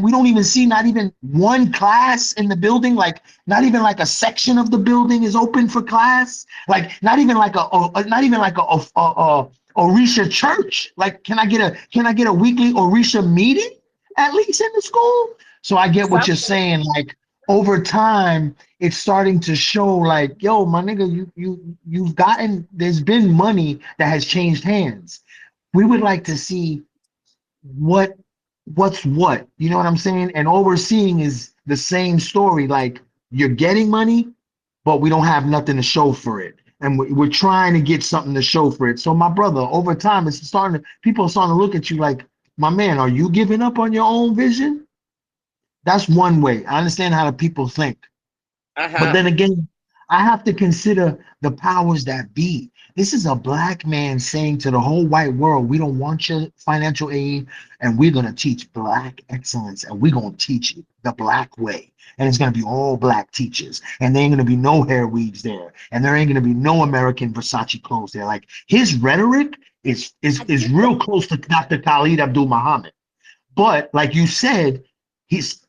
we don't even see not even one class in the building, like not even like a section of the building is open for class, like not even like not even like a Orisha church. Like, can I get a weekly Orisha meeting at least in the school? So I get what Some you're saying. Like over time, it's starting to show like, yo, my nigga, you've gotten, there's been money that has changed hands. We would like to see what what's what, you know what I'm saying? And all we're seeing is the same story. Like you're getting money, but we don't have nothing to show for it. And we're trying to get something to show for it. So my brother, over time, it's starting to, people are starting to look at you like, my man, are you giving up on your own vision? That's one way. I understand how the people think. But uh-huh. then again, I have to consider the powers that be. This is a black man saying to the whole white world, we don't want your financial aid, and we're going to teach black excellence, and we're going to teach it the black way. And it's going to be all black teachers, and there ain't going to be no hair weaves there, and there ain't going to be no American Versace clothes there. Like his rhetoric is real close to Dr. Khalid Abdul Muhammad. But like you said, his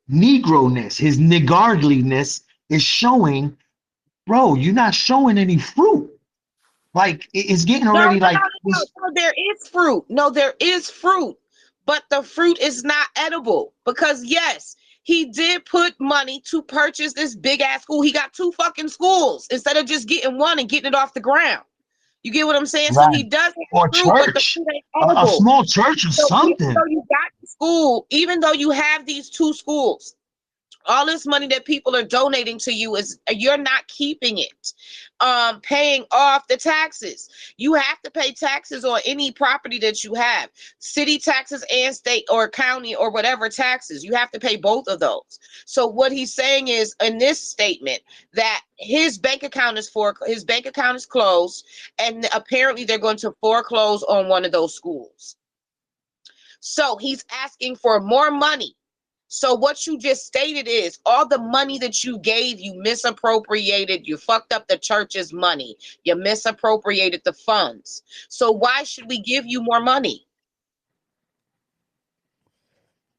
Negro-ness, his niggardliness is showing, bro, you're not showing any fruit. Like it's getting No, no, already no, like no, this. no, there is fruit. No, there is fruit, but the fruit is not edible because yes, he did put money to purchase this big ass school. He got two fucking schools instead of just getting one and getting it off the ground. You get what I'm saying? So he Right. does have Or fruit, but the church. fruit ain't A edible. small church or So even something. though you got the school, even though you have these two schools, all this money that people are donating to you is you're not keeping it, paying off the taxes. You have to pay taxes on any property that you have, city taxes and state or county or whatever taxes. You have to pay both of those. So what he's saying is in this statement that his bank account is closed, and apparently they're going to foreclose on one of those schools. So he's asking for more money. So what you just stated is all the money that you gave, you misappropriated, you fucked up the church's money, you misappropriated the funds. So why should we give you more money?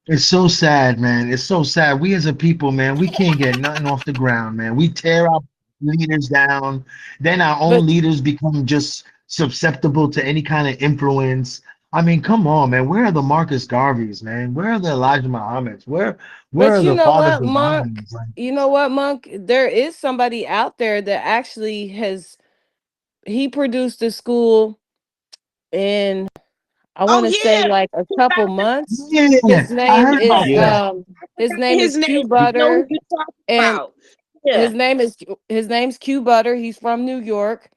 It's so sad, man. It's so sad. We as a people, man, we can't get nothing off the ground, man. We tear our leaders down. Then our own But leaders become just susceptible to any kind of influence. I mean, come on, man. Where are the Marcus Garveys, man? Where are the Elijah Muhammads? Where but are you the know Father what, Monk? Divines? Like, You know what, Monk? There is somebody out there that actually has he produced a school in I Oh want to say yeah, like a couple months. yeah, His I name heard is about Yeah. that. um I his forgot name his is name. Q I know who Butter, you're talking and about. Yeah. his name's Q Butter. He's from New York.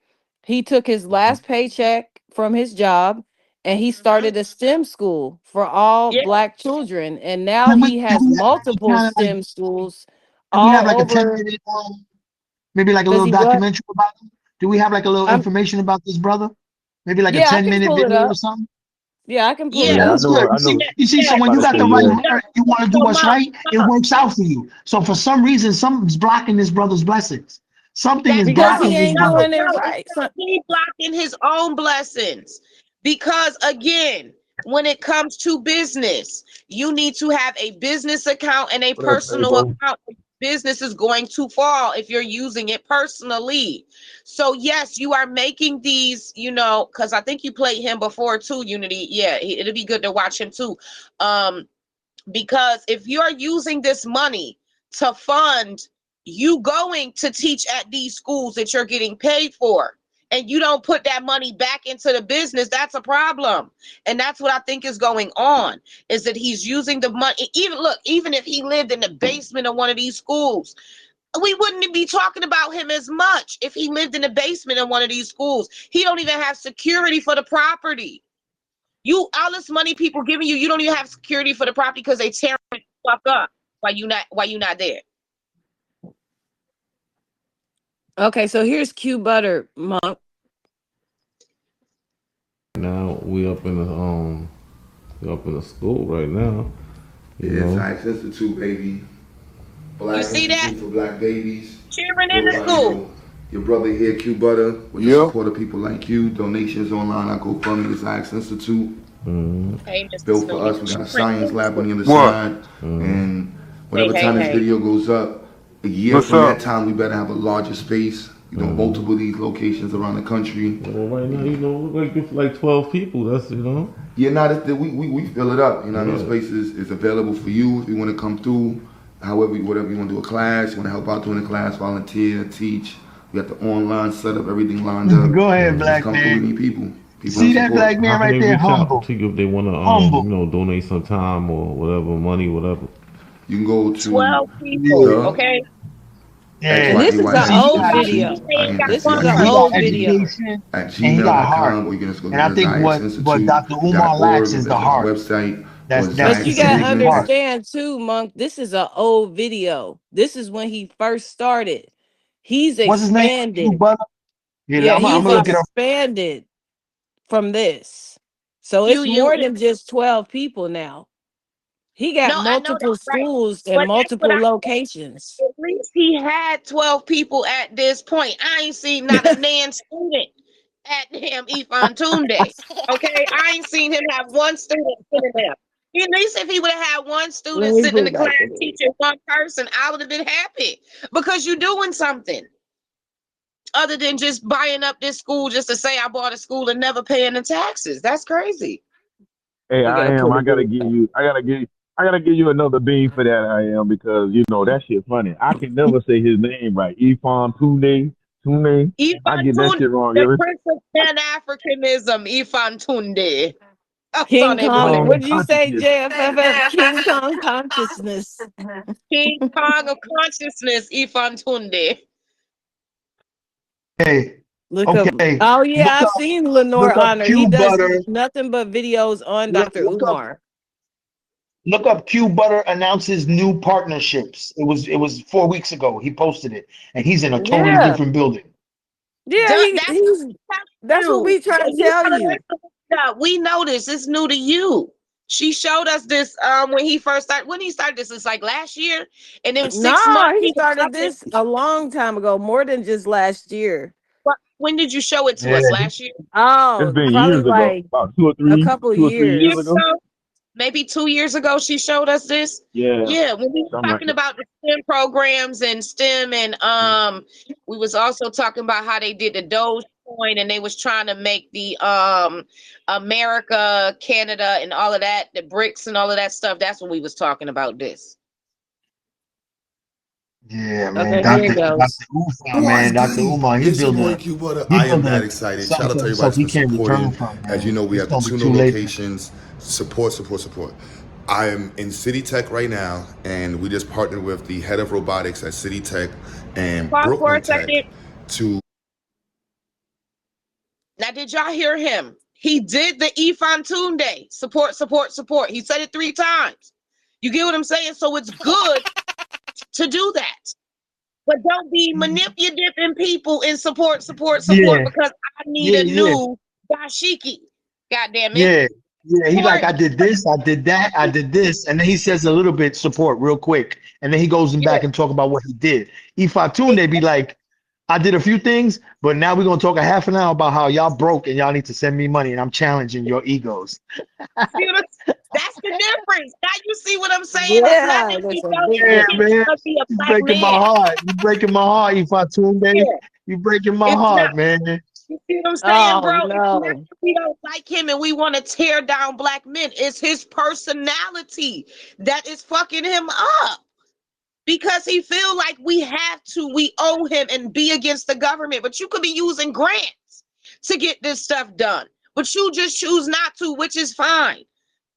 He took his Mhm. last paycheck from his job and he Mhm. started a STEM school for all Yeah. black children. And now he Do has we have any multiple kind of like, STEM schools do we have all like a 10 over. minute, maybe like a Does little he what? documentary about him? Do we have like a little I'm information about this brother? Maybe like a Yeah, I 10 can minute pull it video or up. something? Yeah, I can pull Yeah. it Yeah, I That's up. know. good. I know. You see, so Yeah. I'm when about you to got say the right yeah. heart, you want to do So what's mom, right, it works out for you. So for some reason, something's blocking this brother's blessings. Something is that's Because no, he blocking this ain't no, brother. doing it no. It's right. not he blocking his own blessings. Because again, when it comes to business, you need to have a business account and a What up, personal Fabo? account. Business is going to fall if you're using it personally. So yes, you are making these, because I think you played him before too, Unity. Yeah, it'd be good to watch him too. Um, because if you're using this money to fund you going to teach at these schools that you're getting paid for, and you don't put that money back into the business, that's a problem. And that's what I think is going on, is that he's using the money. Even if he lived in the basement of one of these schools, we wouldn't be talking about him as much. If he lived in the basement of one of these schools, he don't even have security for the property. You All this money people giving you, you don't even have security for the property because they tearing it fuck up while you not there. Okay, so here's Q Butter, Monk. Now we up in the school right now. You Yeah, it's know, Axe Institute, baby. You Black see that? Institute for Black Babies. Cheering in Built the by school. your brother here, Q Butter, with the Yep. support of people like you. Donations online, I go fund me. It's Axe Institute. Hey, Mr. built for Snoopy, us. We what got you a science drinking? lab on the other What? side. And Hey, whatever hey, time this hey. video goes up, a year What's from that up? time, we better have a larger space. Multiple of these locations around the country. Well, right now, look like 12 people. That's, Yeah, now we fill it up. You know, what I mean, Yeah. space is available for you if you want to come through. However, whatever you want to do a class, you want to help out doing a class, volunteer, teach. We got the online setup, everything lined up. Go ahead, Just black come through. We man. need people. People See want that support. black How man can right they there? reach out Humble, to you if they want to, humble. donate some time or whatever, money, whatever? You can go to 12 people, Yeah, the okay? yeah. And this is an See, he old got, video. He ain't got This is one an he person. got old video. education at and he got heart. gmail.com, or you can just go to And I the think Zions what Dr. Umar lacks Institute.org if is the that's like a heart. website, or That But Zion you gotta specific Engagement. heart. understand too, Monk. This is an old video. This is when he first started. He's What's his name? Q expanded. Butter. Yeah, Yeah, I'm he's gonna look it up. expanded from this. So it's more You than just 12 people now. He got no, I know multiple that's right. schools and But that's what multiple I locations. at least he had 12 people at this point. I ain't seen not a Nan student at damn Ifan Tunde. Okay, I ain't seen him have one student sitting there. At least if he would have had one Let student me sitting in the put class back in it. teaching one person, I would have been happy because you're doing something other than just buying up this school just to say I bought a school and never paying the taxes. That's crazy. Hey, We I gotta am. put I it gotta in. give you. I gotta give you another bean for that. I am because that shit funny. I can never say his name right. Ifan Tune. I Ifan get that Tunde, shit wrong the every. Prince of Pan Africanism, Ifan Tunde. King Kong. Kong What did Sonny you say, consciousness. JFFF? King Kong consciousness. King Kong of consciousness, Ifan Tunde. Okay, Look up. okay. Oh yeah, Look I've up, seen Lenore look up Honor. He Q does Butter. nothing but videos on Dr. Look up, Umar. look up. Q Butter announces new partnerships. It was 4 weeks ago. He posted it, and he's in a totally Yeah, different building. yeah. That's That's what you. we try to You tell gotta you. listen up. We know this. It's new to you. She showed us this when he first started. When he started this, it's like last year, and then 6 months No, he he was started talking. this a long time ago, more than just last year. When did you show it to Yeah, us? Last year? It's Oh, been probably years ago, like about a couple 2 or 3 years Years years. ago. ago? Maybe 2 years ago she showed us this. Yeah, Yeah, when we were something like talking that. about the STEM programs and STEM, and we was also talking about how they did the Dogecoin, and they was trying to make the America, Canada, and all of that, the BRICS and all of that stuff. That's when we was talking about this. yeah, man. Okay, here it Dr. goes. Umar, What's man. Dr. goody? Umar, It's your boy Q Butter. he I am mad building excited. Shout something out for to everybody himself that's he been can't return supporting. from, As you man. know, we It's have the gonna be two new too late for him. locations. Support. I am in City Tech right now, and we just partnered with the head of robotics at City Tech and Pause for Brooklyn a Tech second. to Now, did y'all hear him? He did the Ifan Tunde. Support. He said it 3 times. You get what I'm saying? So it's good to do that. But don't be manipulative in people in support Yeah, because I need yeah, a yeah, new dashiki. God damn it. yeah, yeah. He like, Support. I did this, I did that, I did this, and then he says a little bit support real quick, and then he goes in Yeah. back and talk about what he did. Ifatunde be like, I did a few things, but now we're gonna talk a half an hour about how y'all broke and y'all need to send me money, and I'm challenging your egos. See what that's the difference. Now you see what I'm saying? It's not Yeah, that there's he a don't big Yeah, think he's man. difference. gonna be a You black breaking my man. heart. You breaking my heart, Ifatunde. Yeah. You breaking my It's not. heart, man. You see what I'm saying, Oh bro? It's not no. that we don't like him and we want to tear down black men. It's his personality that is fucking him up because he feel like we owe him and be against the government. But you could be using grants to get this stuff done. But you just choose not to, which is fine.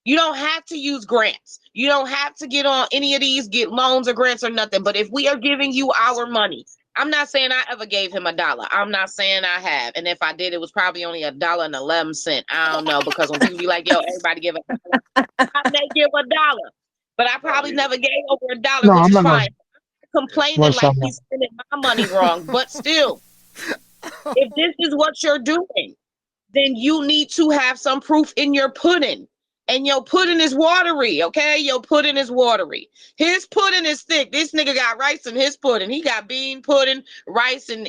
You don't have to use grants. You don't have to get on any of these, get loans or grants or nothing. But if we are giving you our money, I'm not saying I ever gave him $1. I'm not saying I have. And if I did, it was probably only $1.11. I don't know, because when people be like, yo, everybody give $1, I may give $1. But I probably never gave over $1, No, which I'm is not fine. gonna Complaining want like something. he's spending my money wrong. But still, if this is what you're doing, then you need to have some proof in your pudding And your pudding is watery, okay? Your pudding is watery. His pudding is thick. This nigga got rice in his pudding. He got bean pudding, rice, and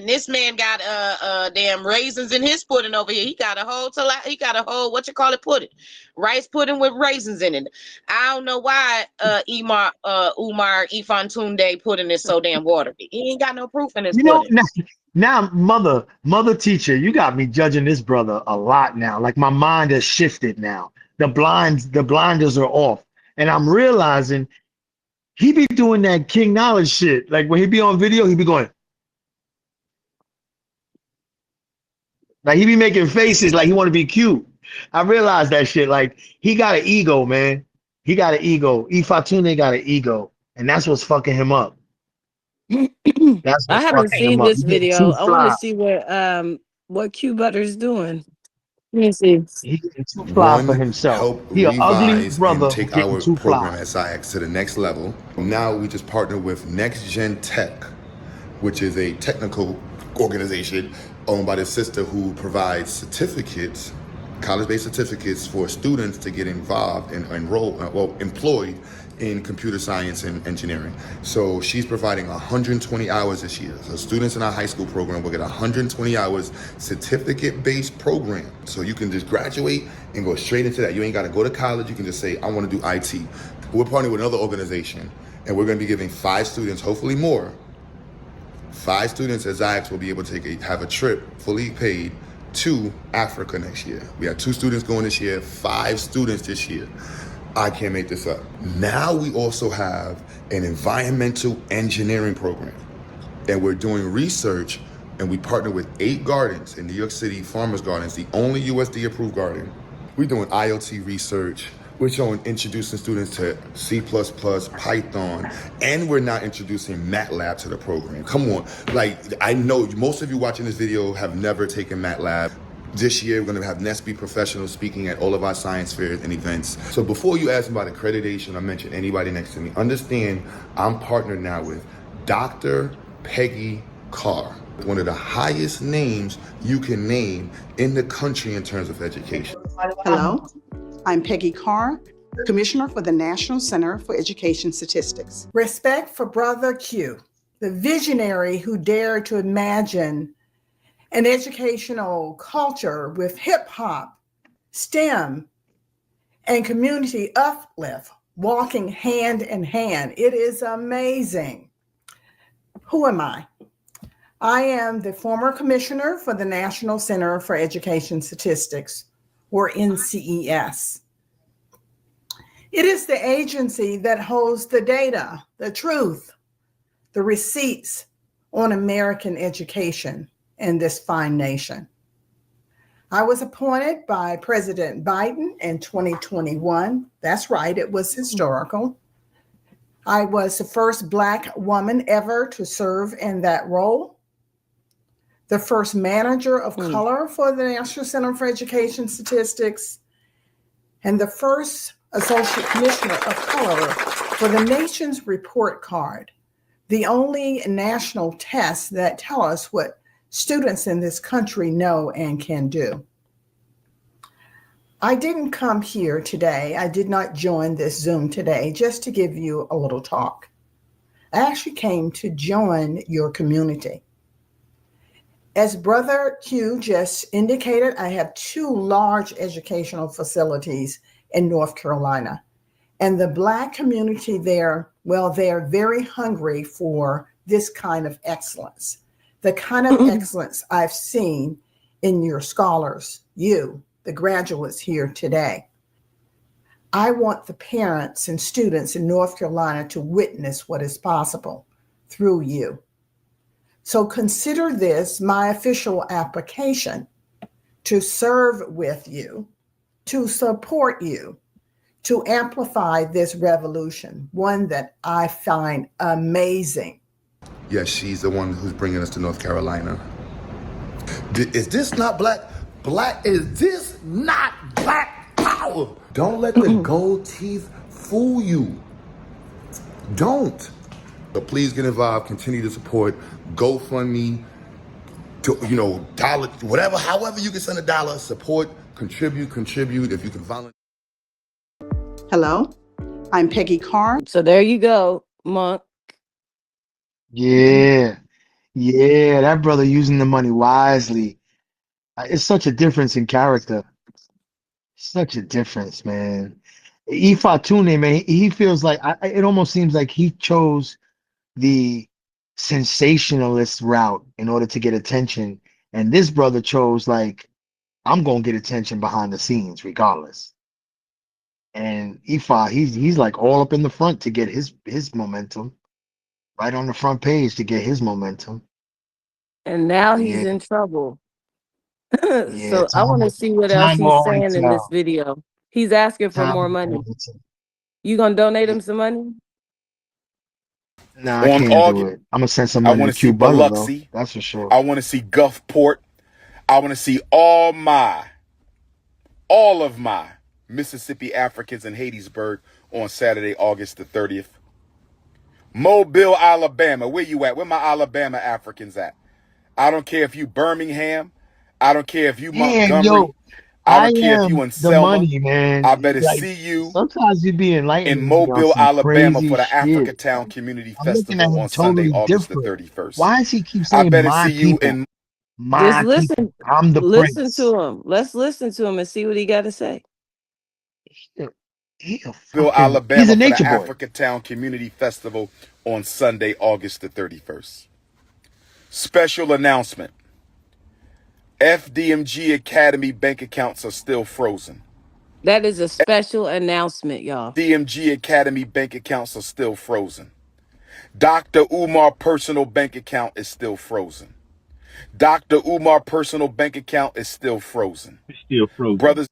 this man got damn raisins in his pudding over here. He got a whole pudding. Rice pudding with raisins in it. I don't know why Umar Ifantunde pudding is so damn watery. He ain't got no proof in his You know, pudding. now, mother teacher, you got me judging this brother a lot now. Like my mind has shifted now. The blinders are off, and I'm realizing he be doing that King Knowledge shit. Like when he be on video, he be going, like he be making faces like he want to be cute. I realized that shit. Like he got an ego, man. He got an ego. Ifatune got an ego, and that's what's fucking him up. That's I what's haven't fucking him seen up. this He getting video. too I want to fly. see what Q Butter's doing. Let me see. He getting too fly for One, himself. help He an ugly revise and brother who take getting our too program fly. at SciX to the next level. Now we just partner with Next Gen Tech, which is a technical organization owned by the sister who provides certificates, college-based certificates for students to get involved and employed in computer science and engineering. So she's providing 120 hours this year. So students in our high school program will get 120 hours certificate-based program. So you can just graduate and go straight into that. You ain't got to go to college. You can just say, I want to do IT. We're partnering with another organization, and we're going to be giving 5 students, hopefully more, 5 students at SciX will be able to have a trip fully paid to Africa next year. We have 2 students going this year, 5 students this year. I can't make this up. Now we also have an environmental engineering program, and we're doing research, and we partner with 8 gardens in New York City, Farmers Gardens, the only USD approved garden. We're doing IoT research. We're introducing students to C++, Python, and we're now introducing MATLAB to the program. Come on, like I know most of you watching this video have never taken MATLAB. This year, we're going to have NESB professionals speaking at all of our science fairs and events. So before you ask me about accreditation or mention anybody next to me, understand I'm partnered now with Dr. Peggy Carr, one of the highest names you can name in the country in terms of education. Hello, I'm Peggy Carr, Commissioner for the National Center for Education Statistics. Respect for Brother Q, the visionary who dared to imagine an educational culture with hip hop, STEM, and community uplift walking hand in hand. It is amazing. Who am I? I am the former commissioner for the National Center for Education Statistics, or NCES. It is the agency that holds the data, the truth, the receipts on American education in this fine nation. I was appointed by President Biden in 2021. That's right, it was historical. I was the first Black woman ever to serve in that role, the first manager of color for the National Center for Education Statistics, and the first Associate Commissioner of Color for the nation's report card, the only national test that tell us what students in this country know and can do. I didn't come here today. I did not join this Zoom today just to give you a little talk. I actually came to join your community. As Brother Q just indicated, I have 2 large educational facilities in North Carolina. And the Black community there, well, they're very hungry for this kind of excellence. The kind of excellence I've seen in your scholars, you, the graduates here today. I want the parents and students in North Carolina to witness what is possible through you. So consider this my official application to serve with you, to support you, to amplify this revolution, one that I find amazing. Yes, she's the one who's bringing us to North Carolina. Is this not black? Is this not black power? Don't let the gold teeth fool you. Don't. So please get involved, continue to support, GoFundMe, dollar, whatever, however you can send $1, support, contribute. If you can volunteer. Hello, I'm Peggy Carr. So there you go, Monk. Yeah, yeah, that brother using the money wisely. It's such a difference in character. Such a difference, man. Ifatune, man, he feels like it almost seems like he chose the sensationalist route in order to get attention. And this brother chose like, I'm gonna get attention behind the scenes regardless. And Ifa, he's like all up in the front to get his momentum, right on the front page to get his momentum. And now he's Yeah, in trouble. yeah. So I want to see what else Time will he's only saying in this tell. video. He's asking for Time more will money. only tell. You gonna donate Yeah. him some money? Nah, I On can't do August, it. I'm gonna send some I money want to to see Q Butler though. Biloxi. That's for sure. I want to see Gulfport. I want to see all of my Mississippi Africans in Hattiesburg on Saturday, August the 30th. Mobile, Alabama. Where you at? Where my Alabama Africans at? I don't care if you Birmingham. I don't care if you Damn, Montgomery. yo, I I don't care if you am in the Selma. money, man. I better Like see you sometimes you be in enlightening me on Mobile, some Alabama crazy for the shit. Africa Town Community I'm looking at Festival him on Sunday, totally August the different. 31st. Why does he keep I saying better see my you people? in Just My people. listen, I'm the listen prince. to him. Let's listen to him and see what he got to say. He a, Mobile, he's a Alabama for the nature boy. Africa Town Community Festival on Sunday, August the 31st. Special announcement. FDMG Academy bank accounts are still frozen. That is a special announcement, y'all. DMG Academy bank accounts are still frozen. Dr. Umar personal bank account is still frozen. Dr. Umar personal bank account is still frozen. It's still frozen. Brothers,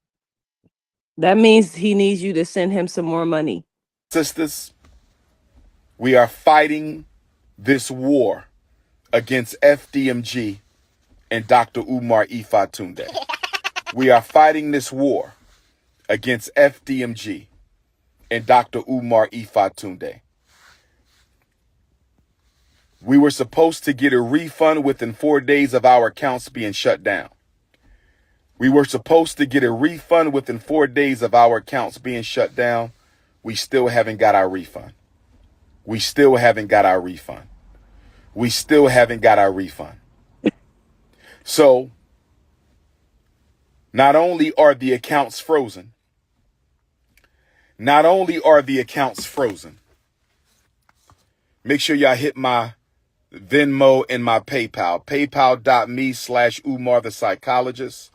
That means he needs you to send him some more money. sisters, we are fighting this war against FDMG and Dr. Umar Ifatunde. We are fighting this war against FDMG and Dr. Umar Ifatunde. We were supposed to get a refund within 4 days of our accounts being shut down. We were supposed to get a refund within 4 days of our accounts being shut down. We still haven't got our refund. We still haven't got our refund. We still haven't got our refund. So, not only are the accounts frozen, make sure y'all hit my Venmo and my PayPal. PayPal.me/Umar the Psychologist.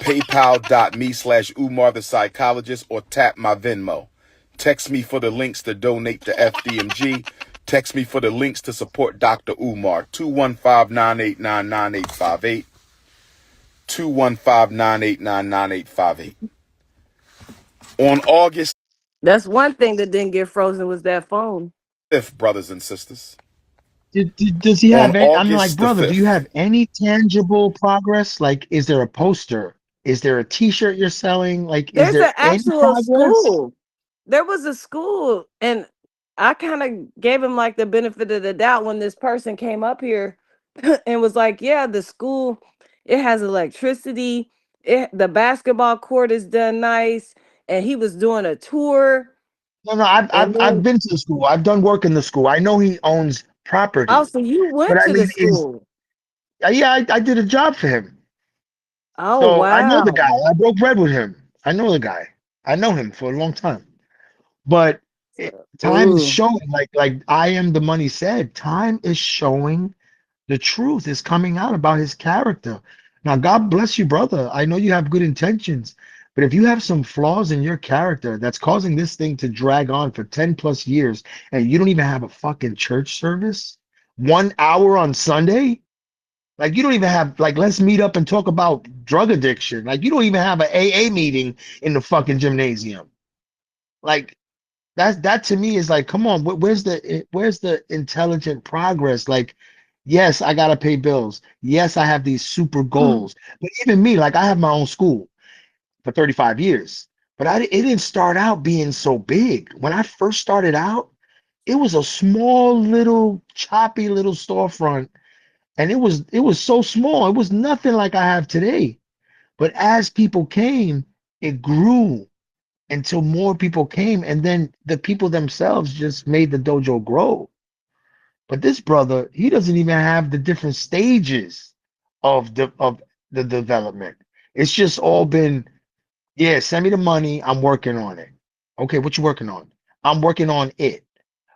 PayPal.me/Umar the Psychologist, or tap my Venmo. Text me for the links to donate to FDMG. Text me for the links to support Dr. Umar. 215-989-9858. 215-989-9858. On August That's one thing that didn't get frozen was that phone. 5th, brothers and sisters. Does he On have any, I'm like, August the brother, do you 5th. have any tangible progress? Like, is there a poster? Is there a t-shirt you're selling? Like, is There's there an any actual progress? school. There was a school, and I kind of gave him like the benefit of the doubt when this person came up here and was like, "Yeah, the school, it has electricity. The basketball court is done nice." And he was doing a tour, No, no, I've and I've I've then been to the school. I've done work in the school. I know he owns property. also you But went I to the mean, is school. yeah, I did a job for him. Oh So I know the guy. wow. I broke bread with him. I know the guy. I know him for a long time. But time is Ooh. showing, like I am the money said, time is showing the truth is coming out about his character. Now, God bless you, brother. I know you have good intentions, but if you have some flaws in your character that's causing this thing to drag on for 10 plus years and you don't even have a fucking church service, 1 hour on Sunday, like you don't even have, like, let's meet up and talk about drug addiction. Like you don't even have an AA meeting in the fucking gymnasium. Like that to me is like, come on, where's the intelligent progress? Like, yes, I gotta pay bills. Yes, I have these super goals. But even me, like I have my own school for 35 years. But it didn't start out being so big. When I first started out, it was a small little choppy little storefront. And it was so small. It was nothing like I have today. But as people came, it grew until more people came, and then the people themselves just made the dojo grow. But this brother, he doesn't even have the different stages of the development. It's just all been, yeah, send me the money, I'm working on it. Okay, what you working on? I'm working on it.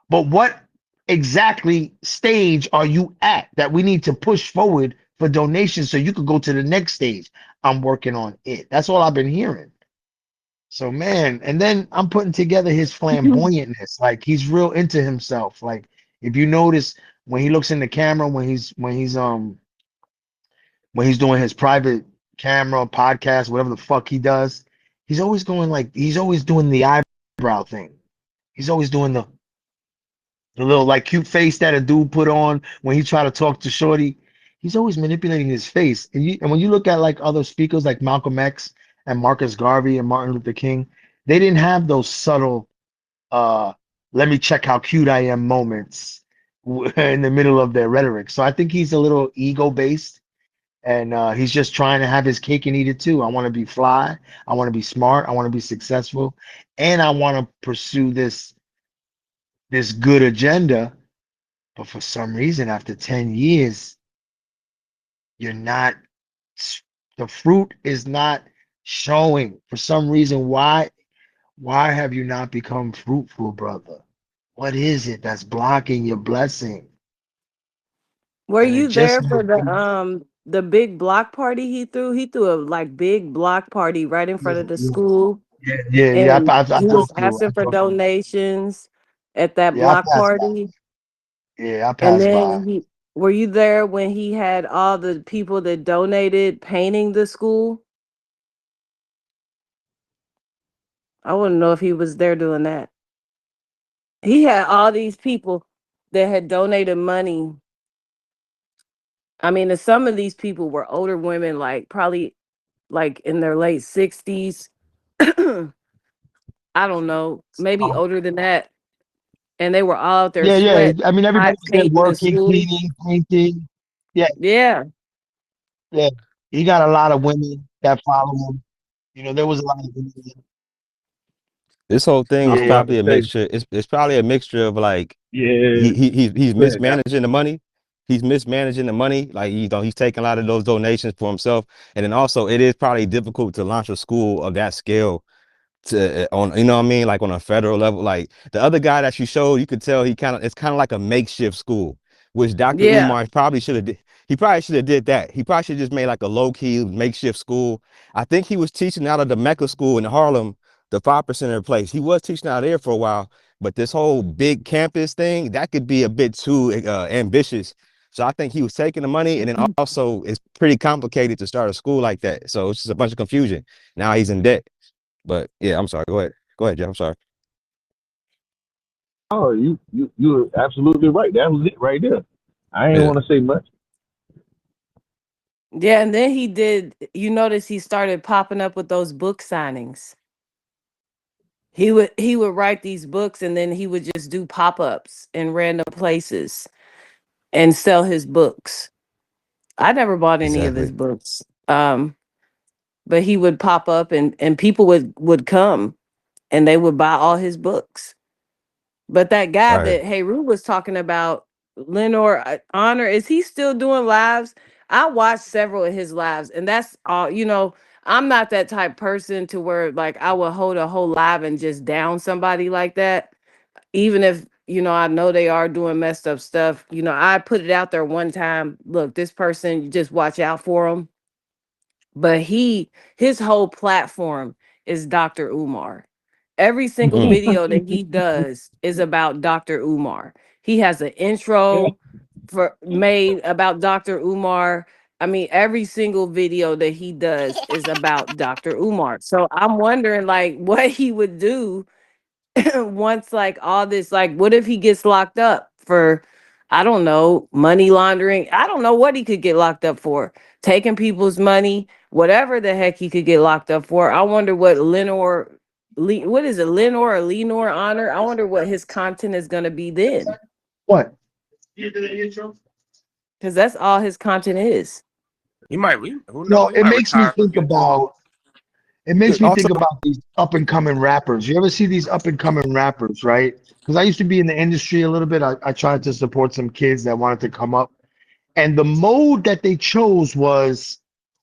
But what exactly stage are you at that we need to push forward for donations so you could go to the next stage? I'm working on it. That's all I've been hearing. So man, and then I'm putting together his flamboyantness. Like he's real into himself. Like if you notice when he looks in the camera, when he's doing his private camera podcast, whatever the fuck he does, he's always going like he's always doing the eyebrow thing. He's always doing the little like cute face that a dude put on when he try to talk to Shorty. He's always manipulating his face. And when you look at like other speakers like Malcolm X and Marcus Garvey and Martin Luther King, they didn't have those subtle uh let me check how cute I am moments in the middle of their rhetoric. So I think he's a little ego based, and he's just trying to have his cake and eat it too. I want to be fly, I want to be smart, I want to be successful, and I want to pursue this good agenda. But for some reason, after 10 years, you're not, the fruit is not showing. For some reason, why have you not become fruitful, brother? What is it that's blocking your blessing? Were And it you just there might for be, the big block party he threw? He threw a like big block party right in front yeah, of the yeah, school, yeah. and I he was talked to, asking for donations at that yeah, I block passed by. party. Yeah, I And passed by. then were you there when he had all the people that donated painting the school? I wouldn't know if he was there doing that. He had all these people that had donated money. I mean, and some of these people were older women, like probably like in their late 60s. I don't know, maybe Um, older than that. And they were all out there yeah, yeah. sweat, I mean, everybody hot was there painting the working, school. cleaning, painting. Yeah, Yeah. yeah. He got a lot of women that follow him. You know, there was a lot of women. This whole thing I is was Yeah, probably about a to say, mixture. It's probably a mixture of like yeah, he's go ahead, Jack. mismanaging the money. He's mismanaging the money. Like he's taking a lot of those donations for himself. And then also it is probably difficult to launch a school of that scale to on, you know what I mean, like on a federal level. Like the other guy that you showed, you could tell it's kind of like a makeshift school, which Dr. Yeah. Umar probably should have he probably should have did that. He probably should have just made like a low-key makeshift school. I think he was teaching out of the Mecca school in Harlem, the 5% place. He was teaching out there for a while, but this whole big campus thing, that could be a bit too ambitious. So I think he was taking the money, and then also it's pretty complicated to start a school like that. So it's just a bunch of confusion. Now he's in debt. But yeah, I'm sorry. Go ahead. Go ahead, Jeff. I'm sorry. Oh, you're absolutely right. That was it right there. I ain't Yeah. want to say much. Yeah, and then you notice he started popping up with those book signings. He would write these books and then he would just do pop-ups in random places and sell his books. I never bought any of his Exactly. books. But he would pop up and people would come and they would buy all his books. But that guy Right. that Heru was talking about, Lenore Honor, is he still doing lives? I watched several of his lives, and that's all. I'm not that type person to where like I would hold a whole live and just down somebody like that. Even if I know they are doing messed up stuff. I put it out there one time. Look, this person, you just watch out for them. But his whole platform is Dr. Umar. Every single Mm-hmm. video that he does is about Dr. Umar. He has an intro made about Dr. Umar. I mean, every single video that he does is about Dr. Umar. So I'm wondering like what he would do once like all this, like what if he gets locked up for, I don't know, money laundering. I don't know what he could get locked up for. Taking people's money, whatever the heck he could get locked up for. I wonder what what is it, Lenore or Lenore Honor? I wonder what his content is gonna be then. what? Because that's all his content is. He might. Who No, knows? He it might makes me retire from think YouTube. about It makes me Also, think about these up and coming rappers. You ever see these up and coming rappers, right? Because I used to be in the industry a little bit. I tried to support some kids that wanted to come up. And the mode that they chose was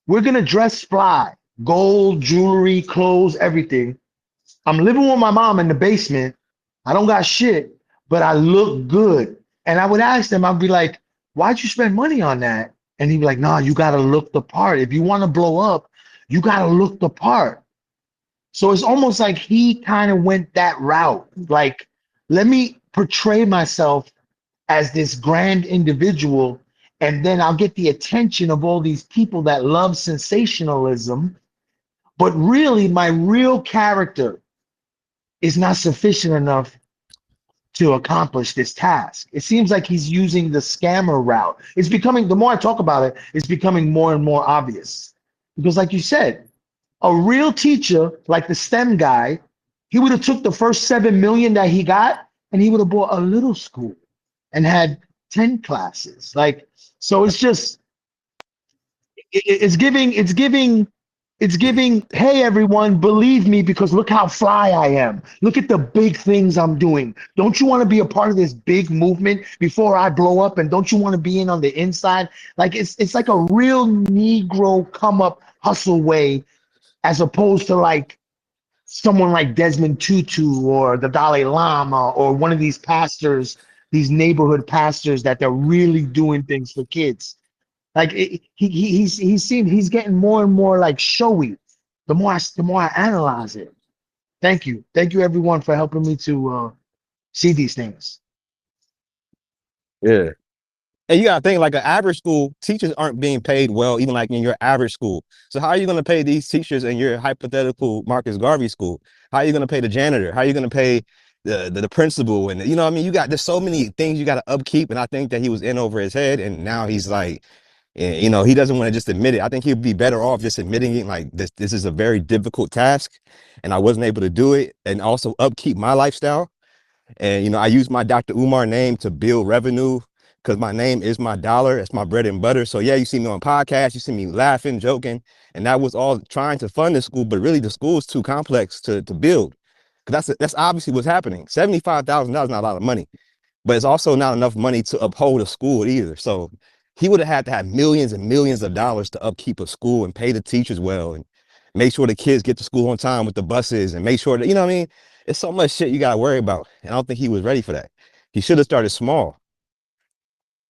we're gonna dress fly, gold, jewelry, clothes, everything. I'm living with my mom in the basement. I don't got shit, but I look good. And I would ask them, I'd be like, why'd you spend money on that? And he'd be like, nah, you gotta look the part. If you want to blow up, you gotta look the part. So it's almost like he kind of went that route. Like, let me portray myself as this grand individual, and then I'll get the attention of all these people that love sensationalism. But really, my real character is not sufficient enough to accomplish this task. It seems like he's using the scammer route. It's becoming, the more I talk about it, it's becoming more and more obvious. Because, like you said, a real teacher like the STEM guy, he would have took the first 7 million that he got and he would have bought a little school and had 10 classes. Like, so it's just, it's giving, hey everyone, believe me because look how fly I am. Look at the big things I'm doing. Don't you want to be a part of this big movement before I blow up? And don't you want to be in on the inside? Like it's like a real Negro come up hustle way, as opposed to like someone like Desmond Tutu or the Dalai Lama or one of these pastors, these neighborhood pastors that they're really doing things for kids. Like he's getting more and more like showy. The more I analyze it. Thank you everyone for helping me to see these things. yeah. And you gotta think like an average school, teachers aren't being paid well, even like in your average school. So how are you gonna pay these teachers in your hypothetical Marcus Garvey school? How are you gonna pay the janitor? How are you gonna pay the principal? And you know what I mean? There's so many things you gotta upkeep. And I think that he was in over his head and now he's like, you know, he doesn't want to just admit it. I think he'd be better off just admitting it like this is a very difficult task and I wasn't able to do it and also upkeep my lifestyle. And, you know, I use my Dr. Umar name to build revenue because my name is my dollar. It's my bread and butter. So, yeah, you see me on podcasts, you see me laughing, joking. And that was all trying to fund the school. But really, the school is too complex to build. Because that's obviously what's happening. $75,000 is not a lot of money, but it's also not enough money to uphold a school either. So he would have had to have millions and millions of dollars to upkeep a school and pay the teachers well and make sure the kids get to school on time with the buses and make sure that, you know what I mean? It's so much shit you got to worry about. And I don't think he was ready for that. He should have started small.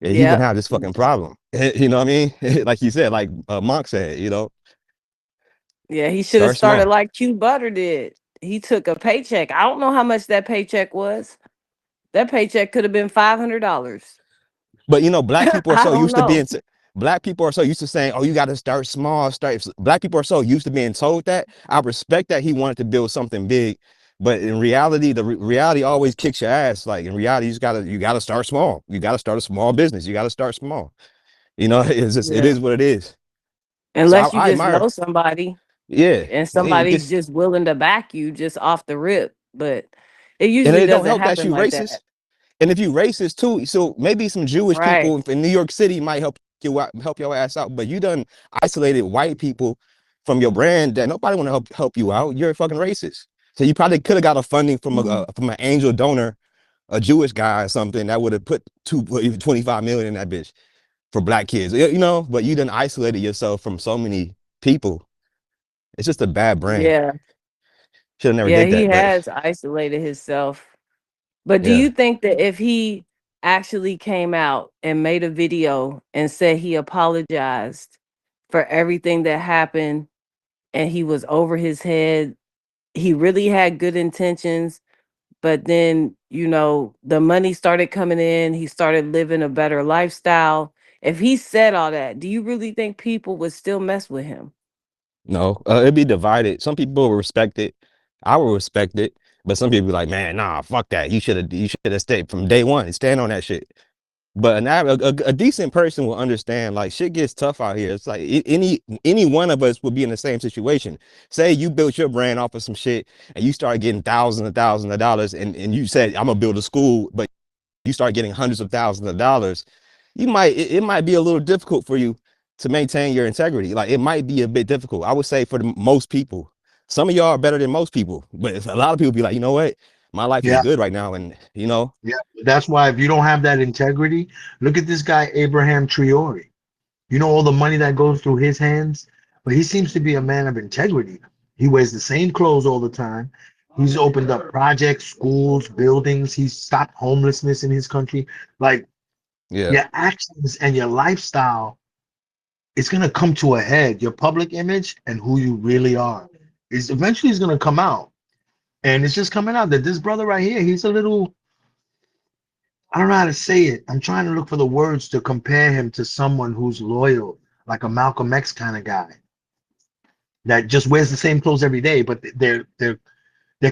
And he wouldn't Yep. have this fucking problem. You know what I mean? Like you said, like Monk said, you know, Yeah, he should have start started small. like Q Butter did. He took a paycheck. I don't know how much that paycheck was. That paycheck could have been $500. But you know, black people are I so don't used to know. being, black people are so used to saying, oh, you got to start small, Black people are so used to being told that. I respect that he wanted to build something big, but in reality, the reality always kicks your ass. Like in reality, you gotta start small. You gotta start a small business. You gotta start small. You know, it Yeah. is what it is. So Unless you I just admire, know somebody yeah, and it somebody's gets, just willing to back you just off the rip. But it and usually it don't doesn't help that happen you like that. racist. And if you racist too, so maybe some Jewish Right. people in New York City might help your ass out. But you done isolated white people from your brand that nobody want to help you out. You're a fucking racist. So you probably could have got a funding from from an angel donor, a Jewish guy or something that would have put 25 million in that bitch for black kids. You know, but you done isolated yourself from so many people. It's just a bad brand. Yeah. Should have never Yeah, did he that. But has isolated himself. But do yeah. you think that if he actually came out and made a video and said he apologized for everything that happened and he was over his head, he really had good intentions, but then, the money started coming in, he started living a better lifestyle. If he said all that, do you really think people would still mess with him? No, it'd be divided. Some people will respect it. I will respect it, but some people be like, man, nah, fuck that. You should have stayed from day one and stand on that shit. But a decent person will understand. Like shit gets tough out here. It's like any one of us would be in the same situation. Say you built your brand off of some shit and you start getting thousands and thousands of dollars, and you said I'm gonna build a school, but you start getting hundreds of thousands of dollars. It might be a little difficult for you to maintain your integrity. Like it might be a bit difficult. I would say for most people, some of y'all are better than most people, but a lot of people be like, you know what, my life is Yeah, good right now, and you know, yeah. That's why if you don't have that integrity, look at this guy Abraham Triori. You know all the money that goes through his hands, but he seems to be a man of integrity. He wears the same clothes all the time. He's opened up projects, schools, buildings. He's stopped homelessness in his country. Like yeah, your actions and your lifestyle, it's gonna come to a head. Your public image and who you really are is eventually is gonna come out. And it's just coming out that this brother right here, he's a little, I don't know how to say it. I'm trying to look for the words to compare him to someone who's loyal, like a Malcolm X kind of guy that just wears the same clothes every day, but they're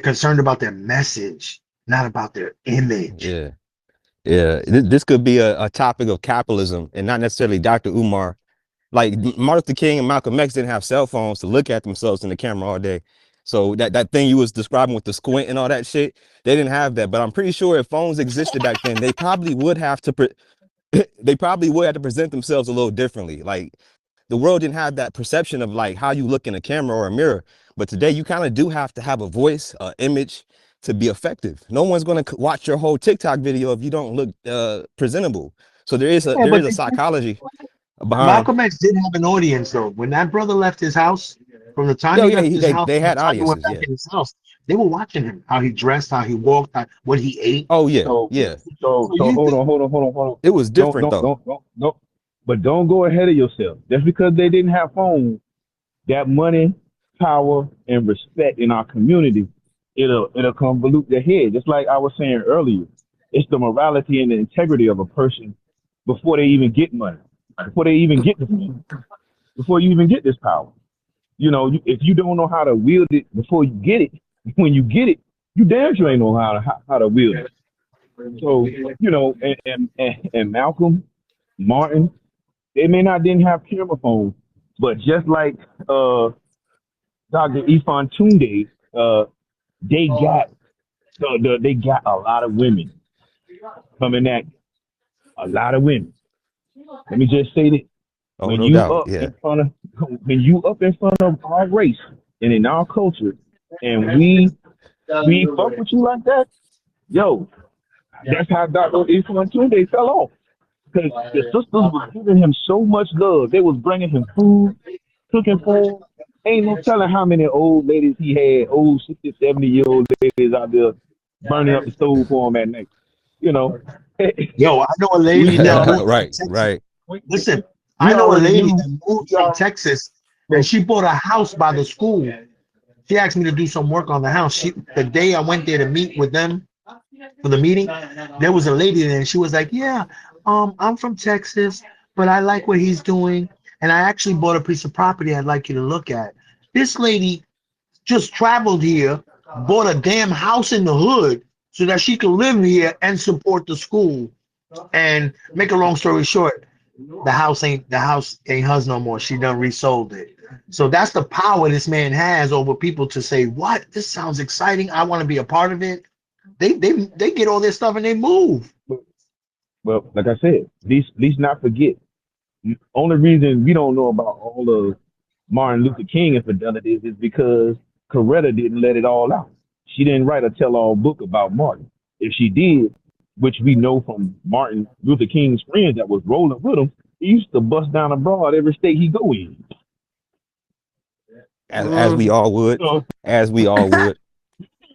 concerned about their message, not about their image. yeah, yeah. This could be a topic of capitalism, and not necessarily Dr. Umar. Like Martin Luther King and Malcolm X didn't have cell phones to look at themselves in the camera all day. So that thing you was describing with the squint and all that shit, they didn't have that. But I'm pretty sure if phones existed back then, they probably would have to they probably would have to present themselves a little differently. Like the world didn't have that perception of like how you look in a camera or a mirror. But today you kind of do have to have a voice, image to be effective. No one's going to watch your whole TikTok video if you don't look presentable. So Yeah, there but is a psychology behind. Malcolm X did have an audience though. When that brother left his house, from the time Yeah, he yeah, left his house they to the had time he went audiences, back yeah. in his house, they were watching him, how he dressed, how he walked, what he ate. Oh yeah, So yeah. so So so you hold think, on, hold on, hold on, hold on. It was Don't different don't though. don't don't don't. But don't go ahead of yourself. Just because they didn't have phones, that money, power, and respect in our community, it'll convolute their head. Just like I was saying earlier, it's the morality and the integrity of a person before they even get money, before they even get the fame, before you even get this power. If you don't know how to wield it before you get it, when you get it, you damn sure ain't know how to wield it. So, and Malcolm, Martin, they may not didn't have camera phones, but just like Dr. Ifan Tunde, they got they got a lot of women coming at a lot of women. Let me just say that Oh, no doubt. Yeah. when you up in front of our race and in our culture, and we fuck with you like that, yo, that's how Dr. Ifan Tunde fell off. Because the sisters was giving him so much love. They was bringing him food, cooking for him. Ain't no telling how many old ladies he had, old 60, 70-year-old ladies out there burning up the stove for him at night. You know, yo, I know a lady we that already, moved from Right, Texas. right. Listen, we I know a already lady knew. that moved We from all, Texas and so, she bought a house by the school. She asked me to do some work on the house. The day I went there to meet with them for the meeting, there was a lady there and she was like, yeah, I'm from Texas, but I like what he's doing. And I actually bought a piece of property I'd like you to look at. This lady just traveled here, bought a damn house in the hood so that she could live here and support the school. And make a long story short, the house ain't hers no more. She done resold it. So that's the power this man has over people to say, what? This sounds exciting. I want to be a part of it. They get all their stuff and they move. well, like I said, least not forget. Only reason we don't know about all of Martin Luther King infidelities is because Coretta didn't let it all out. She didn't write a tell-all book about Martin. If she did, which we know from Martin Luther King's friends that was rolling with him, he used to bust down abroad every state he go in. As we all would, So, as we all would,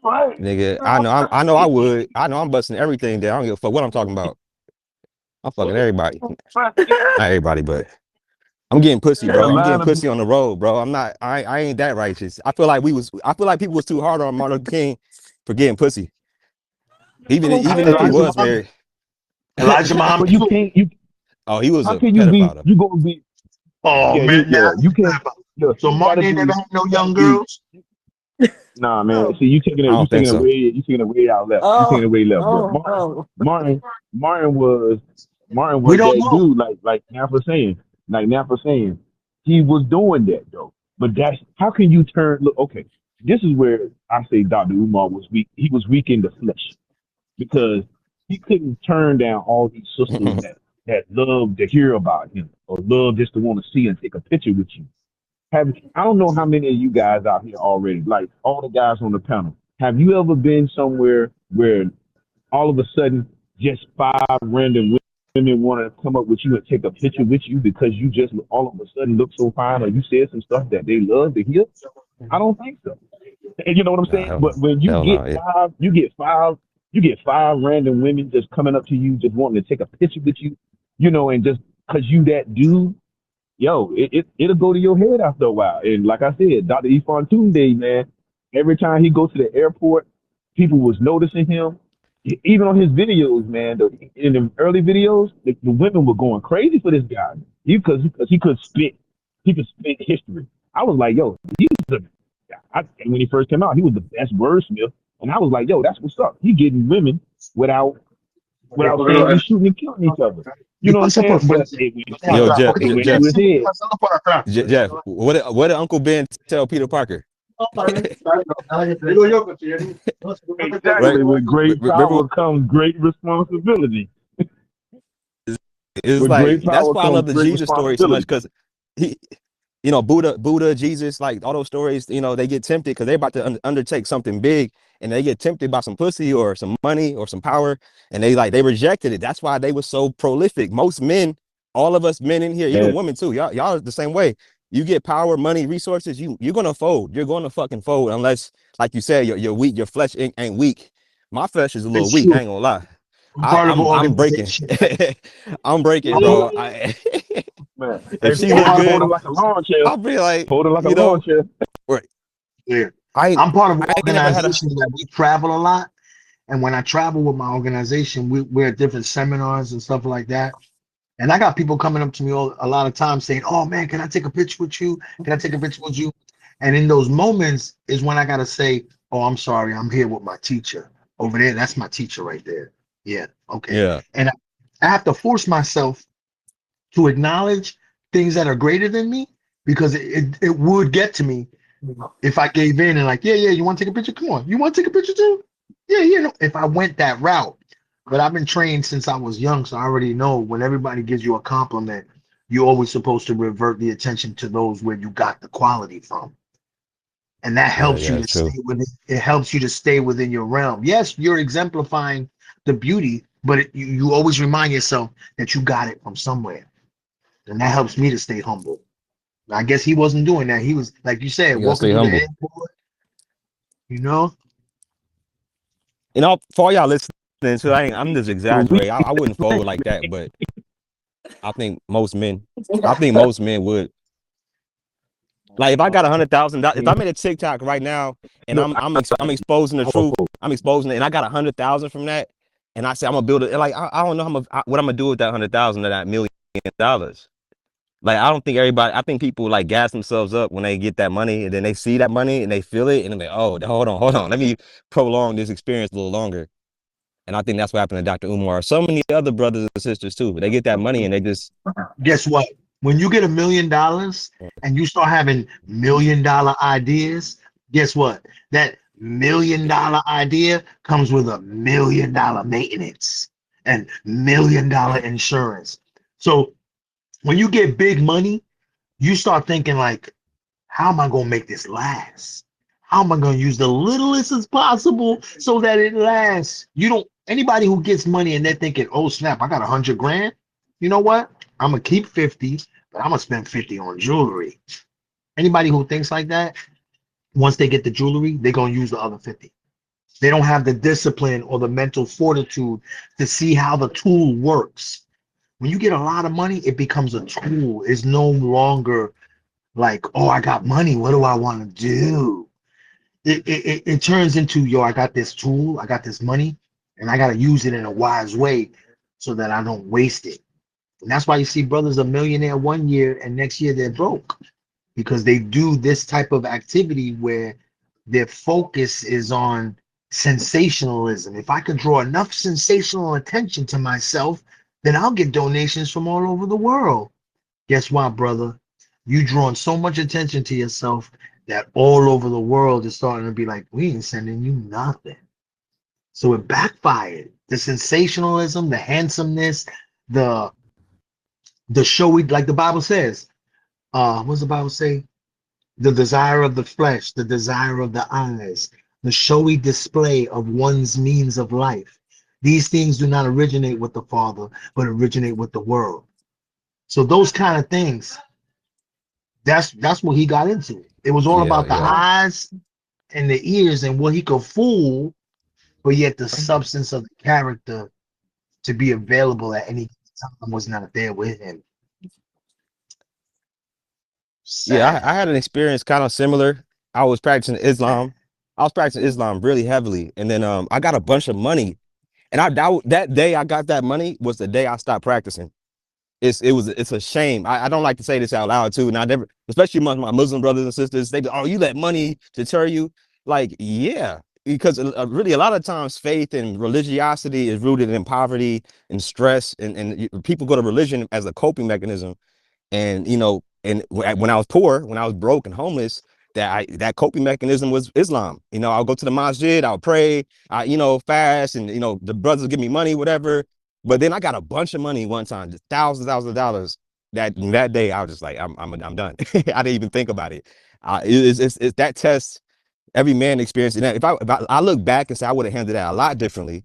right. nigga. I know I would. I know I'm busting everything down. I don't give a fuck what I'm talking about. I'm fucking everybody. Not everybody, but I'm getting pussy, A bro. I'm getting line of pussy on the road, bro. I'm not. I ain't that righteous. I feel like people was too hard on Martin Luther King for getting pussy. Even if he Elijah was Muhammad. married. Elijah but Muhammad you too. can't you Oh, he was how a can you be pedophile. you gonna be Oh yeah, man, now you can't look, so you gotta Martin ain't never be had no you gotta young be girls. nah man. Oh, See I don't think so. you taking it way out left. You taking oh, it way left, bro. oh, oh. Martin Martin was Martin We was don't that know. dude like Nap was saying. Like Nap was saying. He was doing that though. But that's how can you turn look okay. This is where I say Dr. Umar was weak. He was weak in the flesh because he couldn't turn down all these sisters that love to hear about him or love just to want to see and take a picture with you. I don't know how many of you guys out here already, like all the guys on the panel. Have you ever been somewhere where all of a sudden just five random women want to come up with you and take a picture with you because you just all of a sudden look so fine or you said some stuff that they love to hear? I don't think so. And you know what I'm Nah, saying? hell But no. when you Hell get no. Yeah. five, you get five random women just coming up to you, just wanting to take a picture with you, and just because you that dude, yo, it'll go to your head after a while. And like I said, Dr. Ifontunde, Day, man, every time he goes to the airport, people was noticing him. Even on his videos, man, in the early videos, the women were going crazy for this guy. Because he could spit, history. I was like, yo, he's the. When he first came out, he was the best wordsmith, and I was like, yo, that's what's up. He getting women without saying we shooting and killing each other. You Y know what I'm pasa saying? por But frente. Por Yo, atrás. Jeff, ¿Por qué it tú went Jeff, through his siempre head. pasando por atrás? Jeff, what did Uncle Ben tell Peter Parker? Digo yo que si él no se puede meter Right? Exactly. With great Remember, power comes great responsibility. it's With like great that's power why I comes love the great Jesus story so much responsibility. because he, Buddha, Jesus, like all those stories, they get tempted because they're about to undertake something big, and they get tempted by some pussy or some money or some power, and they rejected it. That's why they were so prolific. Most men, all of us men in here, even And women too, y'all are the same way. You get power, money, resources, you're gonna fold. You're gonna fucking fold unless, like you said, you're weak. Your flesh ain't weak. My flesh is a little It's weak. I true. ain't gonna lie. I'm part of an I'm breaking. organization. I'm breaking, I'm a, bro. man, If hey, she I'm look part of good, an folded like a lawn chair. I'll be like, Folded like a lawn chair. or Yeah. I ain't I'm part of an I ain't never had a organization that we travel a lot. And when I travel with my organization, we're at different seminars and stuff like that. And I got people coming up to me a lot of times saying, "Oh man, can I take a picture with you? Can I take a picture with you?" And in those moments is when I gotta say, "Oh, I'm sorry, I'm here with my teacher over there. That's my teacher right there." Yeah, okay. yeah, And I have to force myself to acknowledge things that are greater than me because it would get to me if I gave in and like, yeah, you want to take a picture? Come on, you want to take a picture too? Yeah. No. If I went that route, but I've been trained since I was young, so I already know when everybody gives you a compliment, you're always supposed to revert the attention to those where you got the quality from, and that helps you yeah, to stay true. within. It helps you to stay within your realm. Yes, you're exemplifying the beauty, but you always remind yourself that you got it from somewhere, and that helps me to stay humble. I guess he wasn't doing that. He was, like you said, You gotta walking stay through the humble. airport, you know. For all y'all listening, so I'm just So we exaggerating. I wouldn't fold like that, but I think most men, I think most men would. Like if I got $100,000, if I made a TikTok right now and look. I'm exposing the I will truth, fold. I'm exposing it, and I got 100,000 from that, and I say I'm gonna build it. Like I don't know what I'm gonna do with that 100,000 of that $1 million. Like I don't think everybody. I think people like gas themselves up when they get that money, and then they see that money and they feel it, and they're like, "Oh, hold on, let me prolong this experience a little longer." And I think that's what happened to Dr. Umar. So many other brothers and sisters too. They get that money and they just Guess what? When you get $1 million and you start having $1 million ideas, guess what? That $1 million idea comes with $1 million maintenance and $1 million insurance. So when you get big money, you start thinking like, how am I going to make this last? How am I going to use the littlest as possible so that it lasts? You don't, anybody who gets money and they're thinking, oh snap, I got 100 grand. You know what? I'm going to keep 50, but I'm going to spend 50 on jewelry. Anybody who thinks like that, once they get the jewelry, they're going to use the other 50. They don't have the discipline or the mental fortitude to see how the tool works. When you get a lot of money, it becomes a tool. It's no longer like, oh, I got money. What do I want to do? It turns into, yo, I got this tool, I got this money, and I got to use it in a wise way so that I don't waste it. And that's why you see brothers a millionaire one year and next year they're broke because they do this type of activity where their focus is on sensationalism. If I could draw enough sensational attention to myself, then I'll get donations from all over the world. Guess what, brother? You drawing so much attention to yourself that all over the world is starting to be like, we ain't sending you nothing. So it backfired. The sensationalism, the handsomeness, the showy, like the Bible says. What's the Bible say? the desire of the flesh, the desire of the eyes, the showy display of one's means of life. These things do not originate with the Father, but originate with the world. So those kind of things, that's what he got into. It was all Yeah, about the yeah. eyes and the ears and what he could fool, but yet the substance of the character to be available at any time was not there with him. Yeah, Sad. I had an experience kind of similar. I was practicing Islam. I was practicing Islam really heavily, and then I got a bunch of money, and that day I got that money was the day I stopped practicing. It's a shame. I don't like to say this out loud too, and I never, especially among my Muslim brothers and sisters, they go, "Oh, you let money deter you?" Like, yeah, because really a lot of times faith and religiosity is rooted in poverty and stress, and people go to religion as a coping mechanism. And and when I was poor, when I was broke and homeless, that coping mechanism was Islam. I'll go to the masjid, I'll pray, I fast, and the brothers give me money, whatever. But then I got a bunch of money one time, just thousands of dollars. That day I was just like, I'm done. I didn't even think about it. It's that test. Every man experienced it. If I look back and say I would have handled that a lot differently,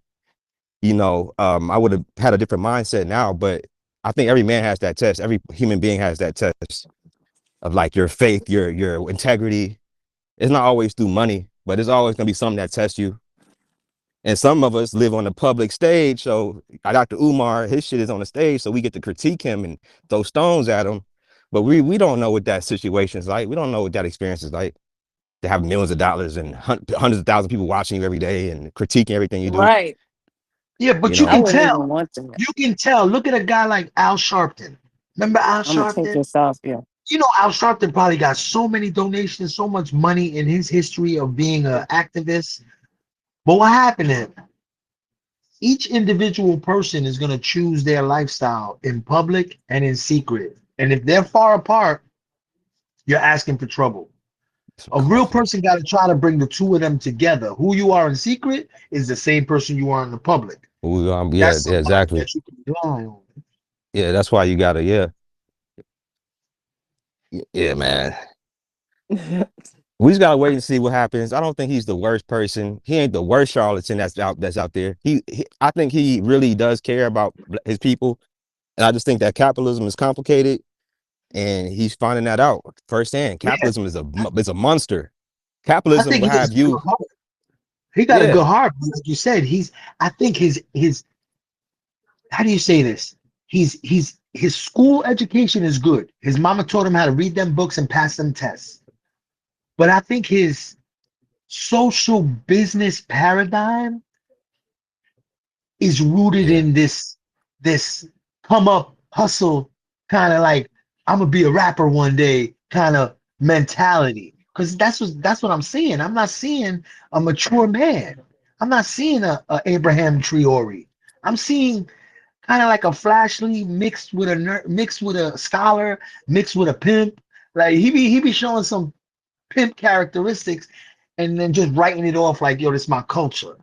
I would have had a different mindset now. But I think every man has that test. Every human being has that test of like your faith, your integrity. It's not always through money, but it's always gonna be something that tests you. And some of us live on the public stage. So Dr. Umar, his shit is on the stage, so we get to critique him and throw stones at him. But we don't know what that situation is like. We don't know what that experience is like to have millions of dollars and hundreds of thousands of people watching you every day and critiquing everything you do. Right. Yeah, but You you I know, can wouldn't tell. even want that. You can tell. Look at a guy like Al Sharpton. Remember Al I'm gonna take Sharpton? this off. Yeah. You know, Al Sharpton probably got so many donations, so much money in his history of being an activist. But what happened to him? Each individual person is going to choose their lifestyle in public and in secret. And if they're far apart, you're asking for trouble. some A real coffee. person got to try to bring the two of them together. Who you are in secret is the same person you are in the public. Yeah, That's yeah, somebody exactly. that you can rely on. Yeah, that's why you gotta, yeah, man. We just gotta wait and see what happens. I don't think he's the worst person. He ain't the worst charlatan that's out there. I think he really does care about his people, and I just think that capitalism is complicated, and he's finding that out firsthand. Yeah, Capitalism is a monster. I Capitalism think will he has have a good you, heart. He got a yeah, good heart, but like you said, I think his how do you say this? His school education is good. His mama taught him how to read them books and pass them tests. But I think his social business paradigm is rooted yeah, in this come up hustle kind of like I'm gonna be a rapper one day kind of mentality. Because that's what I'm seeing. I'm not seeing a mature man. I'm not seeing a Abraham Triori. I'm seeing kind of like a flashly mixed with a mixed with a scholar, mixed with a pimp. Like he be showing some pimp characteristics and then just writing it off like, yo, this is my culture.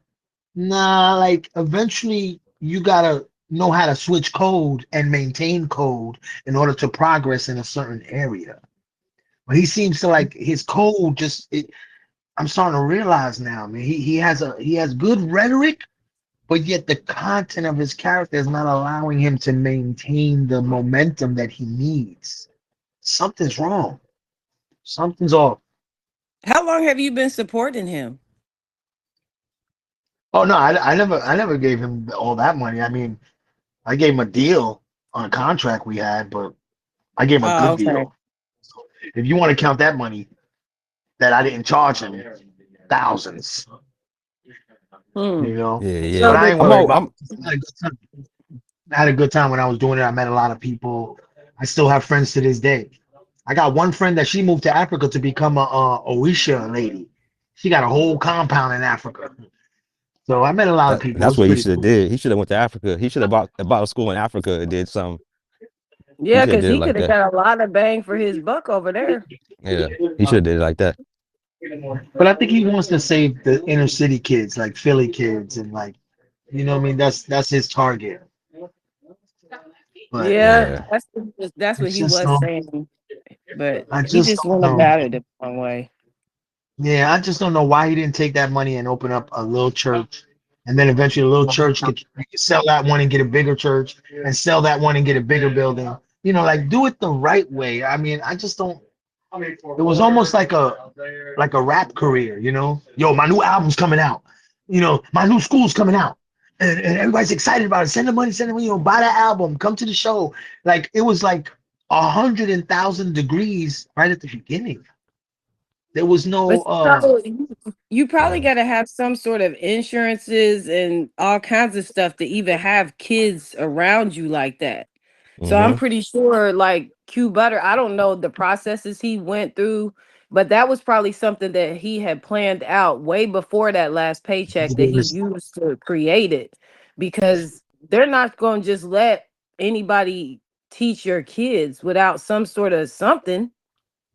Nah, like eventually you gotta know how to switch code and maintain code in order to progress in a certain area. But he seems to like his code I'm starting to realize now, man. He has good rhetoric, but yet the content of his character is not allowing him to maintain the momentum that he needs. Something's wrong. Something's off. How long have you been supporting him? Oh no, I never gave him all that money. I mean, I gave him a deal on a contract we had, but I gave him a Oh, good okay. deal. If you want to count that money that I didn't charge him, thousands, Hmm. you know. yeah, So But yeah. I the ain't worried about I'm it. I had a good time. I had a good time when I was doing it. I met a lot of people. I still have friends to this day. I got one friend that she moved to Africa to become a Oisha lady. She got a whole compound in Africa. So I met a lot of people. It that's was what he pretty should have cool. did. He should have went to Africa. He should have bought a school in Africa and did something. He yeah, should have because did it he like could have that. got a lot of bang for his buck over there. Yeah, he should have did it like that. But I think he wants to save the inner city kids, like Philly kids, and like, you know what I mean? That's his target. But Yeah, Yeah. that's what it's he just was saying. but I he just just don't went know. about it the wrong way. Yeah, I just don't know why he didn't take that money and open up a little church, and then eventually a little church could you could sell that one and get a bigger church, and sell that one and get a bigger building. You know, like do it the right way. I mean, I just don't. It was almost like a rap career, you know. Yo, my new album's coming out. You know, my new school's coming out, and everybody's excited about it. Send the money, send the money. You know, buy that album, come to the show. Like it was like 100,000 degrees right at the beginning. There was But no you probably Yeah. got to have some sort of insurances and all kinds of stuff to even have kids around you like that. So I'm Mm-hmm. pretty sure, like Q Butter, I don't know the processes he went through, but that was probably something that he had planned out way before that last paycheck that he used to create it, because they're not going to just let anybody teach your kids without some sort of something.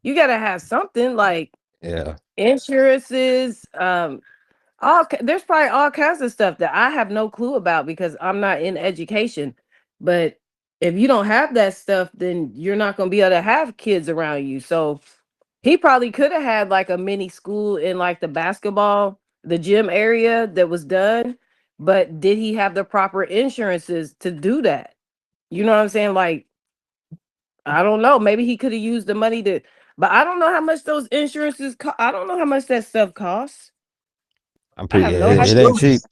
You got to have something like Yeah. insurances, there's probably all kinds of stuff that I have no clue about because I'm not in education. But if you don't have that stuff, then you're not going to be able to have kids around you. So he probably could have had like a mini school in like the gym area that was done, but did he have the proper insurances to do that? You know what I'm saying? Like, I don't know. Maybe he could have used the money to, but I don't know how much those insurances I don't know how much that stuff costs. I'm I pretty. have no It idea. ain't cheap.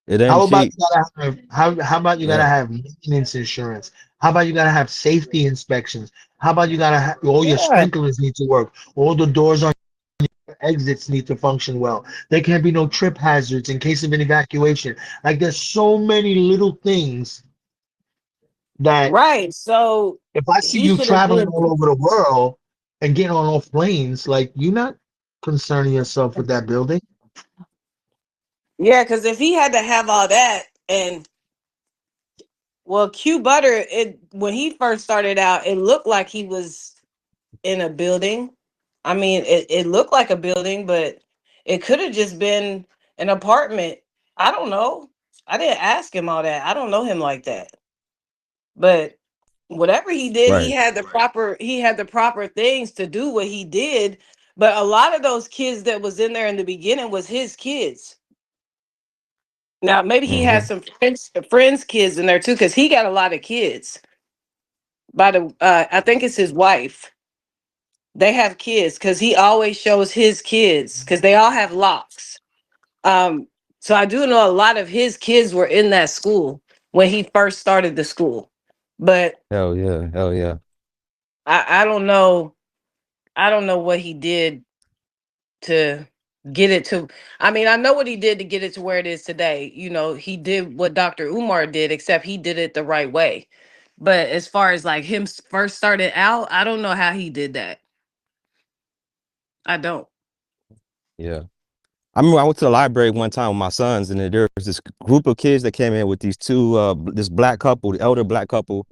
It ain't how about cheap. you gotta have how about you gotta Yeah. have maintenance insurance? How about you gotta have safety inspections? How about you gotta have all your Yeah. sprinklers need to work, all the doors on your exits need to function well. There can't be no trip hazards in case of an evacuation. Like there's so many little things that Right. So if I see he you should have traveling did. all over the world and getting on all planes, like you're not concerning yourself with that building. Yeah, because if he had to have all that, and well, Q Butter, it when he first started out, it looked like he was in a building. I mean, it looked like a building, but it could have just been an apartment. I don't know. I didn't ask him all that. I don't know him like that. But whatever he did, Right. he had the proper things to do what he did. But a lot of those kids that was in there in the beginning was his kids. Now maybe he had Mm-hmm. some friends kids in there too, because he got a lot of kids. By the I think it's his wife. They have kids because he always shows his kids because they all have locks. Um, so I do know a lot of his kids were in that school when he first started the school. But Hell yeah. Hell yeah. I don't know. I don't know what he did to get it to. I mean, I know what he did to get it to where it is today. You know, he did what Dr. Umar did, except he did it the right way. But as far as like him first started out, I don't know how he did that. I don't. Yeah. I remember I went to the library one time with my sons, and there was this group of kids that came in with these this black couple, the elder black couple,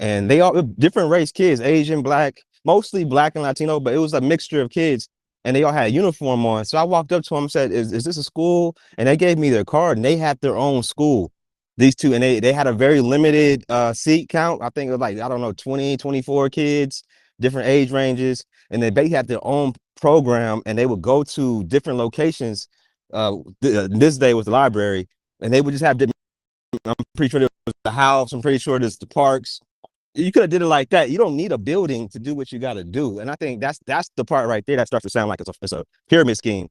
and they all different race kids, Asian, black, mostly black and Latino, but it was a mixture of kids, and they all had a uniform on. So I walked up to them and said, "Is this a school?" And they gave me their card, and they had their own school. These two, and they had a very limited seat count. I think it was like, I don't know, 20, 24 kids, different age ranges, and they had their own program, and they would go to different locations. This day was the library, and they would just have different. I'm pretty sure there was the house. I'm pretty sure there's the parks. You could have did it like that. You don't need a building to do what you got to do, and I think that's the part right there that starts to sound like it's a pyramid scheme,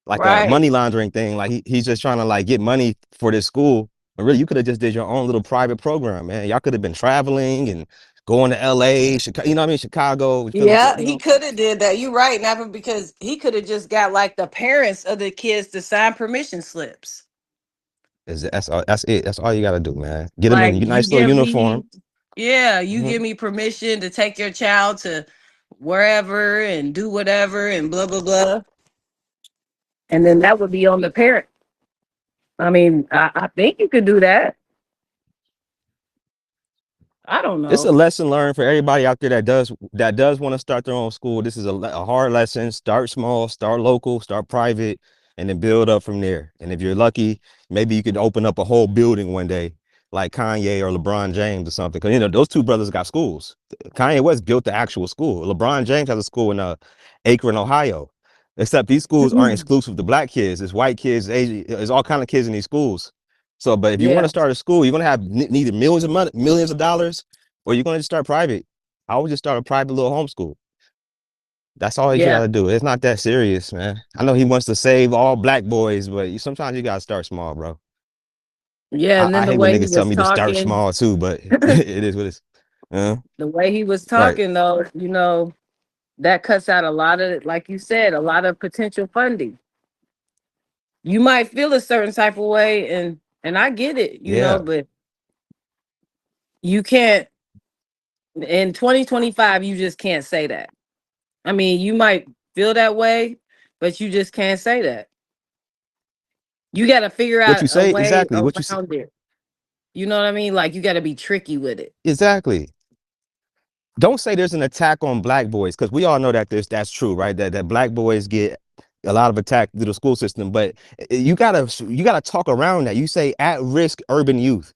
like a Right. money laundering thing. Like he's just trying to like get money for this school. But really, you could have just did your own little private program, man. Y'all could have been traveling and going to LA, Chicago, you know what I mean? Chicago, you feel Yeah, you he know, could have did that. You're right, Napa, because he could have just got like the parents of the kids to sign permission slips. that's it. That's all you gotta do, man. Get them Like in a you nice little give uniform. me, yeah, you Mhm. give me permission to take your child to wherever and do whatever and blah blah blah. And then that would be on the parent. I mean, I think you could do that. I don't It's a know. lesson learned for everybody out there that does want to start their own school. This is a hard lesson. Start small, start local, start private, and then build up from there. And if you're lucky, maybe you could open up a whole building one day. like Kanye or LeBron James or something. Because, you know, those two brothers got schools. Kanye West built the actual school. LeBron James has a school in Akron, Ohio. Except these schools aren't exclusive to black kids. It's white kids, Asian, there's all kind of kids in these schools. So, but if you want Yeah. to start a school, you're going to have neither millions of money, millions of dollars, or you're going to just start private. I would just start a private little homeschool. That's all you Yeah. got to do. It's not that serious, man. I know he wants to save all black boys, but sometimes you got to start small, bro. Yeah. And then I the hate when way he niggas tell was me to start talking, small too, but it is what it's. the way he was Right. talking though, you know, that cuts out a lot of, like you said, a lot of potential funding. You might feel a certain type of way, and I get it, you know, Yeah. but you can't in 2025, you just can't say that. I mean, you might feel that way, but you just can't say that. You got to figure What out you a say way exactly? What you say around it. You know what I mean? Like you got to be tricky with it. exactly? Don't say there's an attack on black boys, because we all know that that's true, right? That black boys get a lot of attack through the school system, but you gotta talk around that. You say at risk urban youth,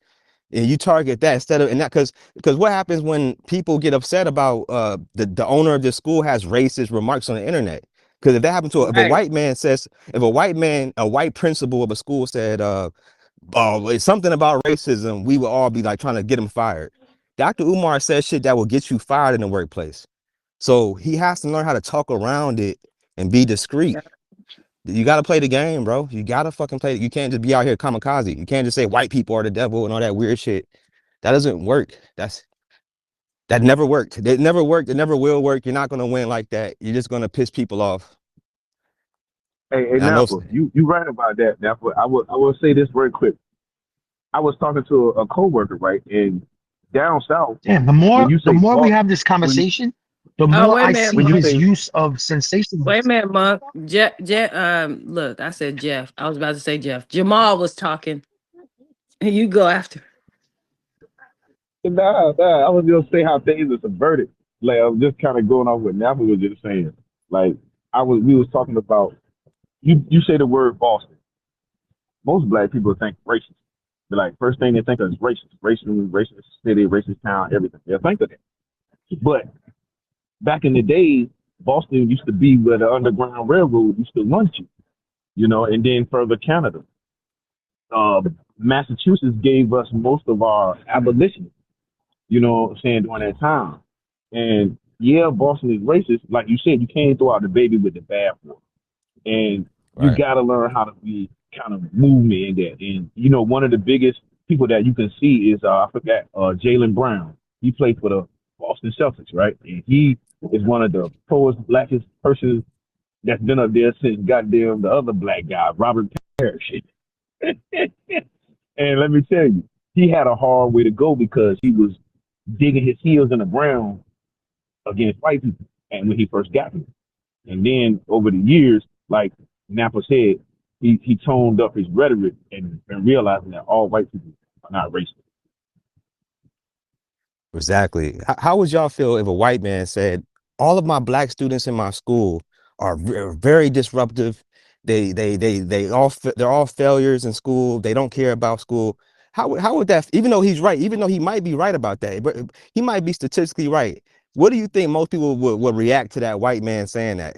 and you target that instead of, and that, because what happens when people get upset about the owner of the school has racist remarks on the internet? Because if that happened to if a Right. white man says, if a white principal of a school said it's something about racism, we would all be like trying to get him fired. Dr. Umar says shit that will get you fired in the workplace. So he has to learn how to talk around it and be discreet. Yeah. You got to play the game, bro. You got to fucking play. You can't just be out here kamikaze. You can't just say white people are the devil and all that weird shit. That doesn't work. That never worked. It never worked. It never will work. You're not going to win like that. You're just going to piss people off. Hey, And I know. Napa, you right about that. Napa, I will say this very quick. I was talking to a coworker, right, and down south, Damn, when you the say more we boss, have this when you conversation, the Oh, more wait a I minute, see when you Monk. his say use of sensational. Wait a minute, Monk. Look, I said Jeff. I was about to say Jeff. Jamal was talking. And you go after. nah, I was gonna say how things are subverted. Like I was just kind of going off what Napa was just saying. Like we was talking about you say the word Boston. Most black people think racist. They're like first thing they think of is racist city, racist town, everything. They think of that. But back in the day, Boston used to be where the Underground Railroad used to run to, and then further Canada. Massachusetts gave us most of our abolition, what I'm saying, during that time. And yeah, Boston is racist. Like you said, you can't throw out the baby with the bathwater. And you Right. got to learn how to be kind of movement in that. And, one of the biggest people that you can see is, I forgot, Jalen Brown. He played for the Boston Celtics, right? And he is one of the poorest, blackest persons that's been up there since goddamn the other black guy, Robert Parrish. And let me tell you, he had a hard way to go because he was digging his heels in the ground against white people, and when he first got here. And then over the years, like Napa said, he toned up his rhetoric and realizing that all white people are not racist. Exactly. How would y'all feel if a white man said, all of my black students in my school are very disruptive. They're all failures in school. They don't care about school. How would that, even though he's right, even though he might be right about that, but he might be statistically right. What do you think most people would react to that white man saying that?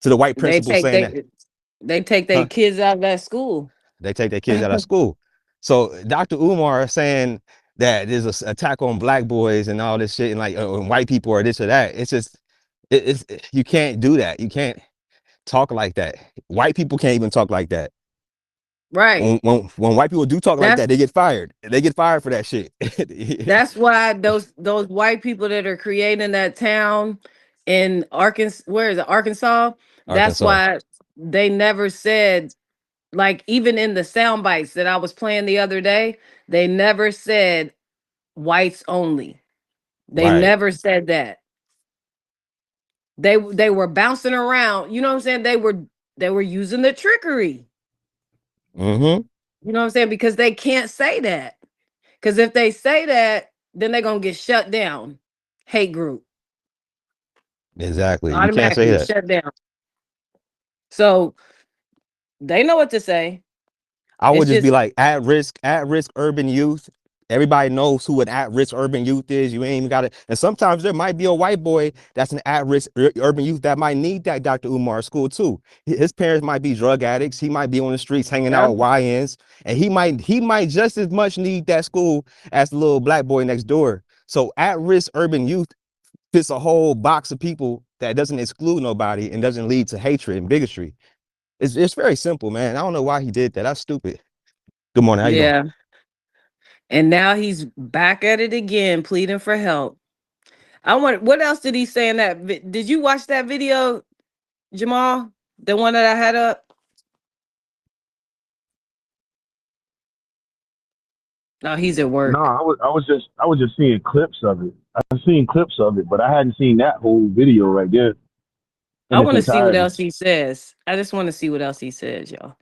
To the white They principal take saying that? they take their Huh? kids out of that school. They take their kids out of school. So Dr. Umar saying that there's an attack on black boys and all this shit, and like and white people or this or that. It's just you can't do that. You can't talk like that. White people can't even talk like that. Right. When white people do talk like That's that, they get fired. They get fired for that shit. that's why those white people that are creating that town in Arkansas, where is it, Arkansas? That's Arkansas. why they never said, like, even in the sound bites that I was playing the other day, they never said whites only. They Right. never said that. They were bouncing around. You know what I'm saying? They were using the trickery. Mm-hmm. You know what I'm saying? Because they can't say that. Because if they say that, then they're gonna get shut down. Hate group Exactly. You can't say automatically that. shut down. So they know what to say. I would It's just be just like at risk urban youth. Everybody knows who an at-risk urban youth is. You ain't even got it. And sometimes there might be a white boy that's an at-risk urban youth that might need that Dr. Umar school too. His parents might be drug addicts. He might be on the streets hanging out with YNs, and he might just as much need that school as the little black boy next door. So at-risk urban youth fits a whole box of people that doesn't exclude nobody and doesn't lead to hatred and bigotry. It's very simple, man. I don't know why he did that. That's stupid. Good morning. How you doing? Yeah. And now he's back at it again, pleading for help. What else did he say in that? Did you watch that video, Jamal? The one that I had up? No, he's at work. No, I was just seeing clips of it. I've seen clips of it, but I hadn't seen that whole video right there. I want to see what else he says. I just want to see what else he says, y'all.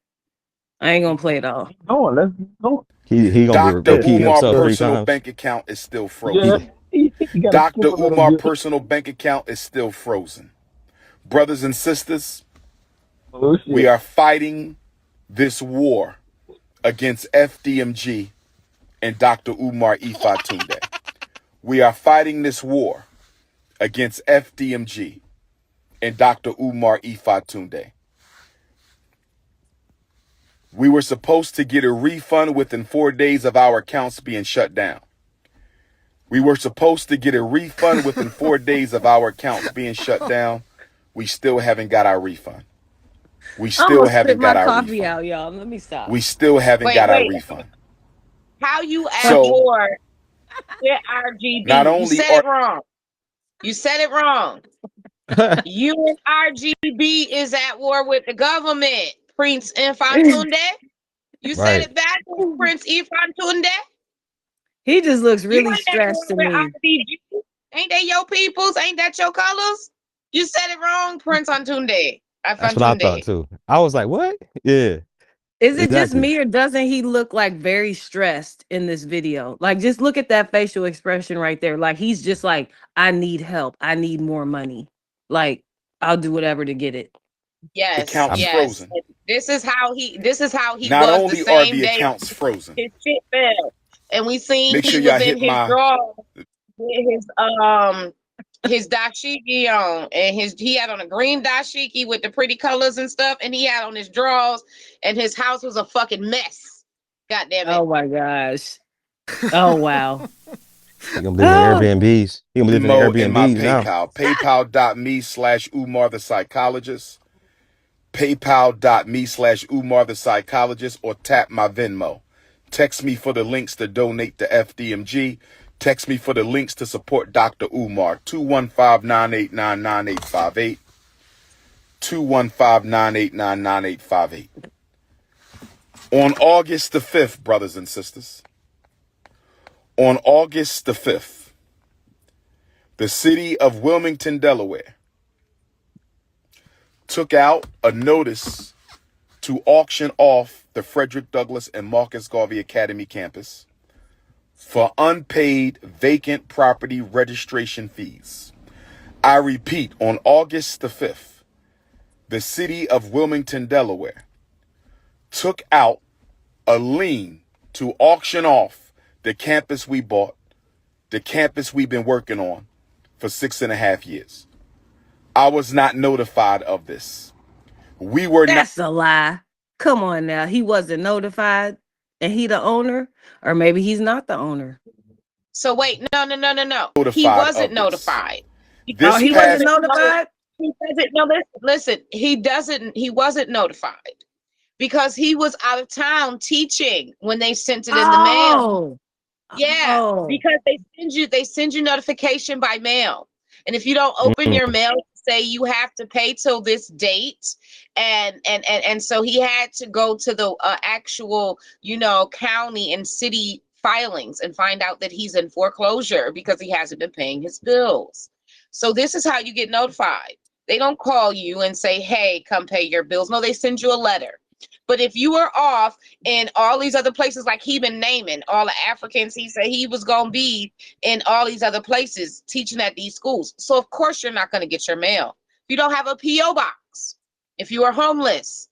I ain't gonna play it all. Oh, let's go. He gonna Dr. repeat Umar himself 3 personal times. bank account is still frozen. Yeah. Dr. Umar personal bank account is still frozen. Brothers and sisters, we are fighting this war against FDMG and Dr. Umar Ifatunde. We are fighting this war against FDMG and Dr. Umar Ifatunde. We were supposed to get a refund within 4 days of our accounts being shut down. We were supposed to get a refund within 4 days of our accounts being shut down. We still haven't got our refund. We still haven't got our refund. Out, y'all. Let me stop. We still haven't got our refund. How you at war with RGB? Not only you said it wrong. You said it wrong. You and RGB is at war with the government. Prince Infantunde. You said it back, Prince Infantunde. He just looks really stressed to me. RGB. Ain't they your peoples? Ain't that your colors? You said it wrong, Prince Antunde. That's what I thought too. I was like, what? Yeah. Is it just me, or doesn't he look like very stressed in this video? Like, just look at that facial expression right there. Like, he's just like, I need help. I need more money. Like, I'll do whatever to get it. Yes. Accounts frozen. This is how he Not was only the same are the day accounts frozen. his shit fell. And we seen Make sure he y'all was in hit his drawers with his dashiki on, and he had on a green dashiki with the pretty colors and stuff, and he had on his drawers, and his house was a fucking mess. God damn it. Oh my gosh. Oh wow. He gonna live in Airbnbs. He gonna live in Airbnbs in my now. PayPal. PayPal.me/Umar the psychologist. PayPal.me/Umar the psychologist, or tap my Venmo. Text me for the links to donate to FDMG. Text me for the links to support Dr. Umar. 215-989-9858. 215-989-9858. On August the 5th, brothers and sisters, on August the 5th, the city of Wilmington, Delaware, took out a notice to auction off the Frederick Douglass and Marcus Garvey Academy campus for unpaid vacant property registration fees. I repeat, on August the 5th, the city of Wilmington, Delaware, took out a lien to auction off the campus we bought, the campus we've been working on for 6.5 years. I was not notified of this. We were That's a lie. Come on now. He wasn't notified, and he the owner, or maybe he's not the owner. So wait, no. He wasn't notified. He wasn't notified? He doesn't know this. Listen, he wasn't notified because he was out of town teaching when they sent it in the mail. Yeah, because they send you notification by mail. And if you don't open your mail, say you have to pay till this date. And so he had to go to the actual, county and city filings and find out that he's in foreclosure because he hasn't been paying his bills. So this is how you get notified. They don't call you and say, hey, come pay your bills. No, they send you a letter. But if you were off in all these other places, like he been naming all the Africans, he said he was going to be in all these other places teaching at these schools. So of course you're not going to get your mail. If you don't have a P.O. box, if you are homeless,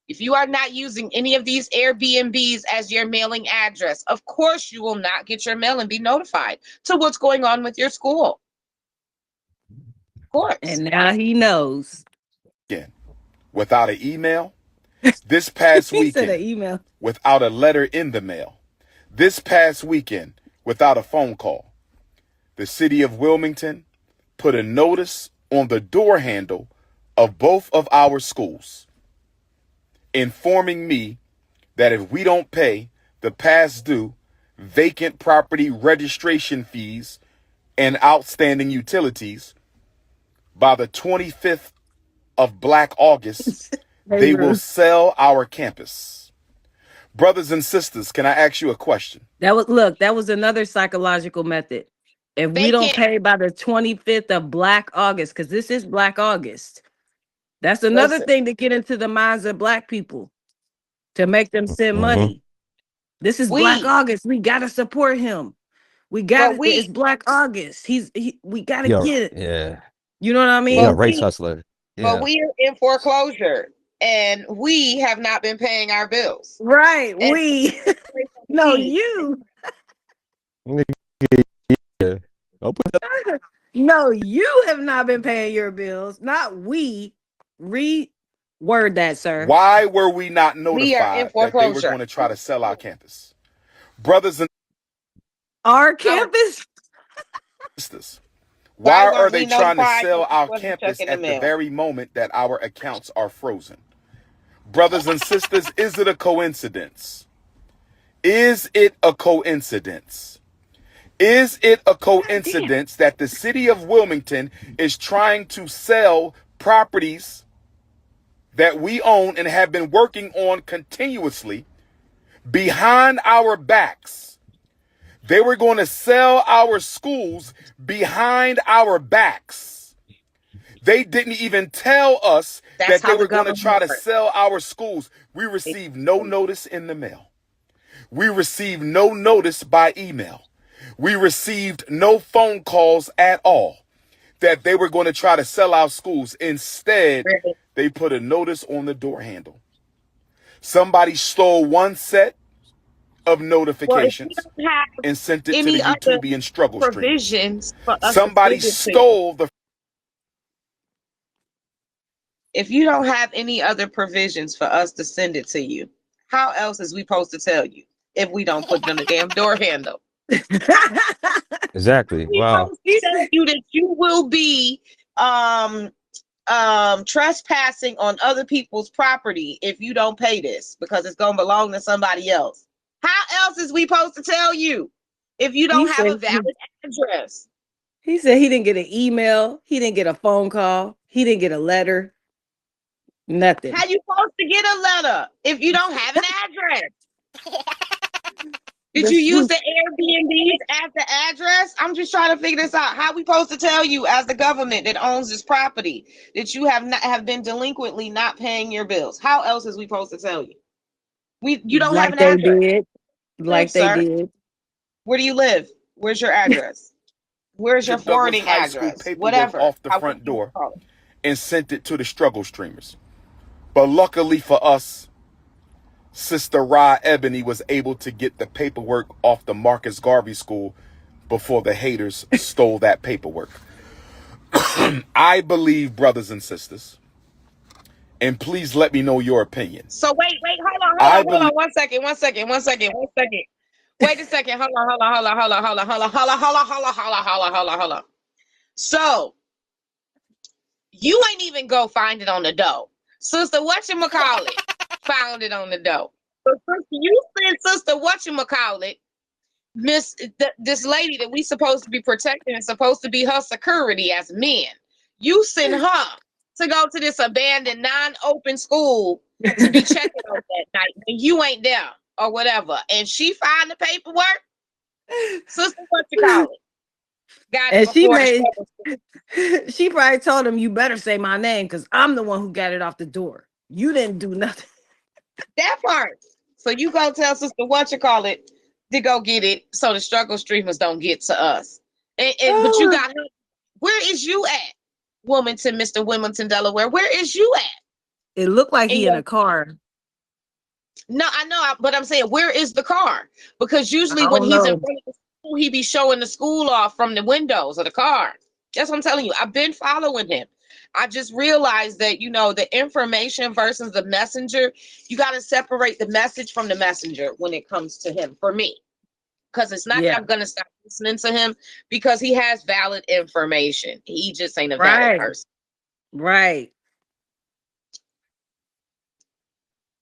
If you are not using any of these Airbnbs as your mailing address, of course you will not get your mail and be notified to what's going on with your school. Of course. And now he knows. Again, without an email. This past He said an weekend, email. without a letter in the mail. This past weekend, without a phone call. The city of Wilmington put a notice on the door handle of both of our schools, informing me that if we don't pay the past due vacant property registration fees and outstanding utilities by the 25th of Black August, they will sell our campus. Brothers and sisters, can I ask you a question? That was another psychological method. If we don't pay by the 25th of Black August, because this is Black August, that's another thing to get into the minds of Black people to make them send money. This is Black August. We gotta support him. It's Black August. We gotta get it. Yeah. You know what I mean? Yeah, race hustler. Yeah. But we're in foreclosure and we have not been paying our bills. Right. No, you. Yeah. No, you have not been paying your bills. Not we. Reword that, sir. Why were we not We notified are in that they were foreclosure. going to try to sell our campus? Brothers and Our campus? sisters, why weren't are they we trying to notified sell that our we wasn't campus checking the at the mail? very moment that our accounts are frozen? Brothers and sisters, is it a coincidence? Is it a coincidence? Is it a coincidence that the city of Wilmington is trying to sell properties that we own and have been working on continuously behind our backs? They were going to sell our schools behind our backs. They didn't even tell us that they were going to try to sell our schools. We received no notice in the mail. We received no notice by email. We received no phone calls at all that they were going to try to sell our schools. Instead, they put a notice on the door handle. Somebody stole one set of notifications and sent it to the YouTubian struggle stream. Somebody stole the... If you don't have any other provisions for us to send it to you, how else is we supposed to tell you if we don't put it on the damn door handle? Exactly. Wow. He tell you that you will be trespassing on other people's property if you don't pay this because it's gonna belong to somebody else. How else is we supposed to tell you if you don't have a valid address? He said he didn't get an email, he didn't get a phone call, he didn't get a letter. Nothing. How you supposed to get a letter if you don't have an address? Did you use the Airbnbs as the address? I'm just trying to figure this out. How we supposed to tell you as the government that owns this property that you have been delinquently not paying your bills? How else is we supposed to tell you? You don't have an address. They did. Where do you live? Where's your address? Where's your forwarding address? Whatever. Off the front door and sent it to the struggle streamers. But luckily for us, Sister Ra Ebony was able to get the paperwork off the Marcus Garvey School before the haters stole that paperwork. I believe, brothers and sisters, and please let me know your opinion. So wait, hold on, one second. Wait a second, hold on. So you ain't even go find it on the dough. Sister whatchamacallit found it on the dough. So you sent Sister whatchamacallit, this lady that we supposed to be protecting and supposed to be her security as men. You sent her to go to this abandoned, non-open school to be checking on that night when you ain't there or whatever. And she found the paperwork. Sister whatchamacallit got it. And she probably told him, you better say my name because I'm the one who got it off the door. You didn't do nothing. That part. So you go tell Sister whatchamacallit to go get it so the struggle streamers don't get to us. But you got her. Where is you at? Wilmington, Mr. Wilmington, Delaware. Where is you at? It looked like he in a car. No, I know, but I'm saying, where is the car? Because usually I when don't he's in know. front of the school, he be showing the school off from the windows of the car. That's what I'm telling you. I've been following him. I just realized that, the information versus the messenger, you got to separate the message from the messenger when it comes to him, for me. Because it's not that Yeah. I'm going to stop listening to him, because he has valid information. He just ain't a valid Right. person. Right.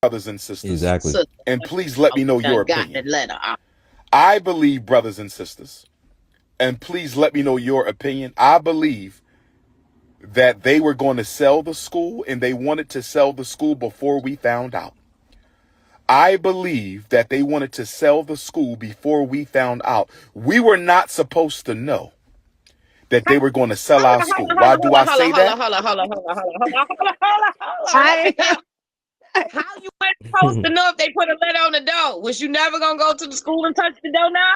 Brothers and sisters. Exactly. So, And please let me know your got opinion. the letter. I believe, brothers and sisters, and please let me know your opinion. I believe that they were going to sell the school, and they wanted to sell the school before we found out. I believe that they wanted to sell the school before we found out. We were not supposed to know that they were going to sell our school. Why do I say that? How you weren't supposed to know if they put a letter on the door? Was you never gonna go to the school and touch the door now?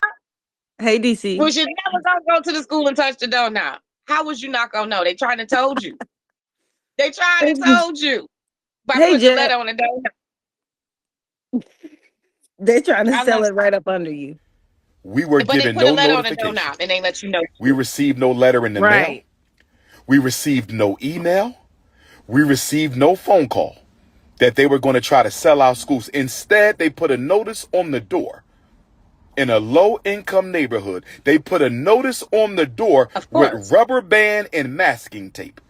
Hey, DC. Was you never gonna go to the school and touch the door now? How was you not gonna know? They trying to told you. They trying to told you by Hey, putting the Jet. letter on the door. They're trying to I'm sell not- it right up under you. We were But they given put a no letter on the door notification. now, and they let you know. We received no letter in the mail. Right. We received no email. We received no phone call that they were going to try to sell our schools. Instead, they put a notice on the door. In a low-income neighborhood, they put a notice on the door with rubber band and masking tape.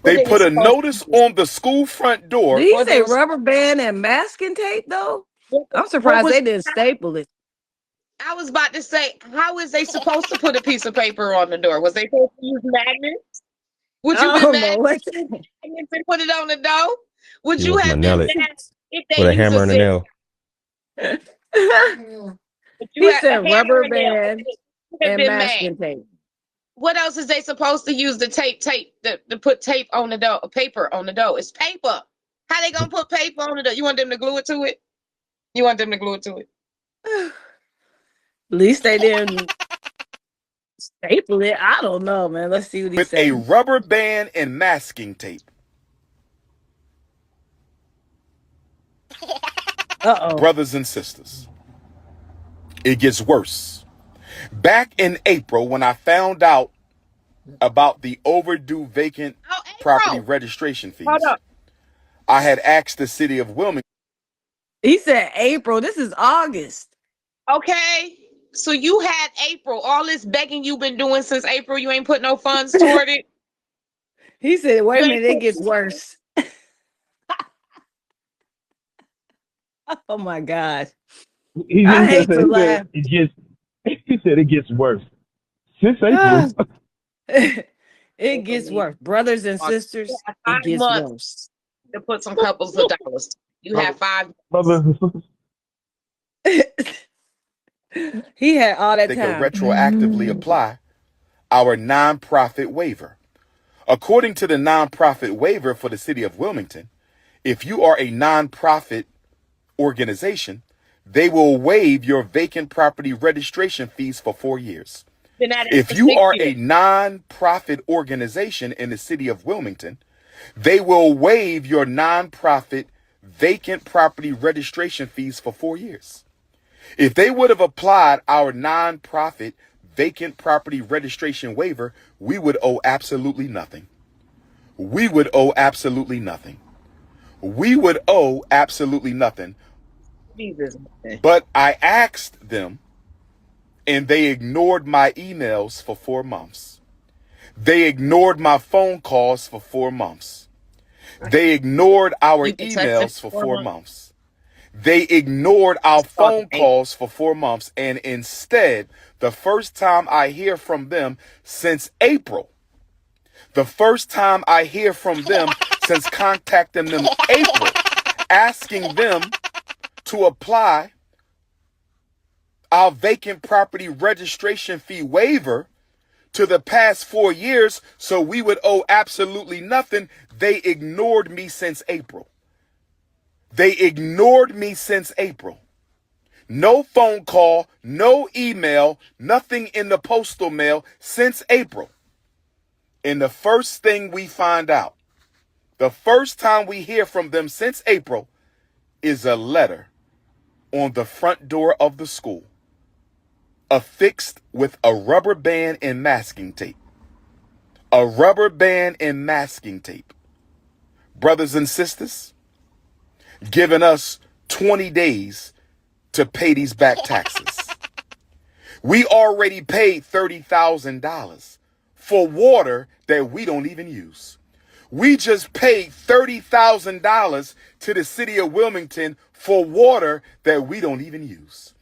They put a notice on the school front door. Did he say rubber band and masking tape, though? I'm surprised they didn't staple it. I was about to say, how is they supposed to put a piece of paper on the door? Was they supposed to use magnets? Would you be mad magnets and put it on the door? Would You you want have to nail been it mad if with they a use hammer a and a zip? nail. You He had said a hammer rubber and nail. band You have and been mad. masking tape. What else is they supposed to use the tape to put tape on the door, paper on the door? It's paper. How they gonna put paper on the door? You want them to glue it to it? You want them to glue it to it? At least they didn't staple it. I don't know, man. Let's see what he With said. a rubber band and masking tape. Uh-oh. Brothers and sisters, it gets worse. Back in April, when I found out about the overdue vacant property registration fees, I had asked the city of Wilmington. He said April. This is August. Okay. So you had April. All this begging you've been doing since April, you ain't put no funds toward it. He said, wait a minute, it gets worse. Oh my God. He I just hate said, to laugh. he said it gets worse. Since April. It gets worse. Brothers and sisters, it gets worse. To put some couples of dollars. You have 5 Brothers and sisters. He had all that They time. could retroactively apply our nonprofit waiver. According to the nonprofit waiver for the city of Wilmington, if you are a nonprofit organization, they will waive your vacant property registration fees for 4 years. If you are a nonprofit organization in the city of Wilmington, they will waive your nonprofit vacant property registration fees for 4 years. If they would have applied our nonprofit vacant property registration waiver, we would owe absolutely nothing. We would owe absolutely nothing. We would owe absolutely nothing. But I asked them, and they ignored my emails for 4 months. They ignored my phone calls for 4 months. They ignored our emails for 4 months. They ignored our phone calls for 4 months. And instead, the first time I hear from them since April, the first time I hear from them since contacting them April, asking them to apply our vacant property registration fee waiver to the past 4 years so we would owe absolutely nothing, they ignored me since April. They ignored me since April. No phone call, no email, nothing in the postal mail since April. And the first thing we find out, the first time we hear from them since April, is a letter on the front door of the school, affixed with a rubber band and masking tape. A rubber band and masking tape. Brothers and sisters, giving us 20 days to pay these back taxes. We already paid $30,000 for water that we don't even use. We just paid $30,000 to the city of Wilmington for water that we don't even use.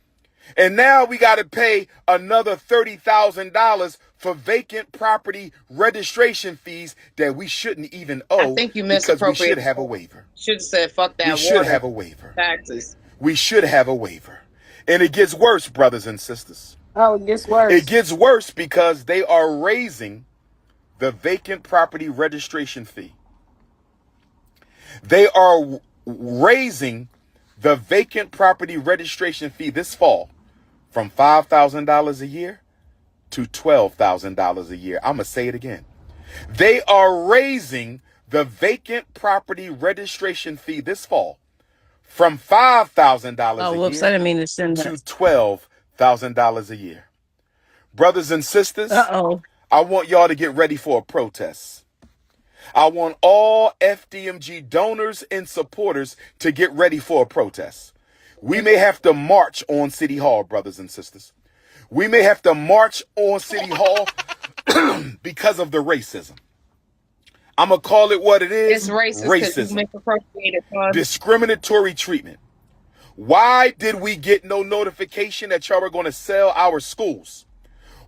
And now we got to pay another $30,000 for vacant property registration fees that we shouldn't even owe. I think you because we should misappropriated. have a waiver. Should have said, fuck that We water. should have a waiver. Taxes. We should have a waiver. And it gets worse, brothers and sisters. Oh, it gets worse. It gets worse because they are raising the vacant property registration fee. They are raising the vacant property registration fee this fall from $5,000 a year to $12,000 a year. I'm going to say it again. They are raising the vacant property registration fee this fall from $5,000 Oh, a whoops, I year didn't mean to send to that. $12,000 a year. Brothers and sisters, Uh-oh. I want y'all to get ready for a protest. I want all FDMG donors and supporters to get ready for a protest. We may have to march on City Hall, brothers and sisters. We may have to march on City Hall because of the racism. I'm going to call it what it is. It's racist. Racism. Misappropriated funds. Discriminatory treatment. Why did we get no notification that y'all were going to sell our schools?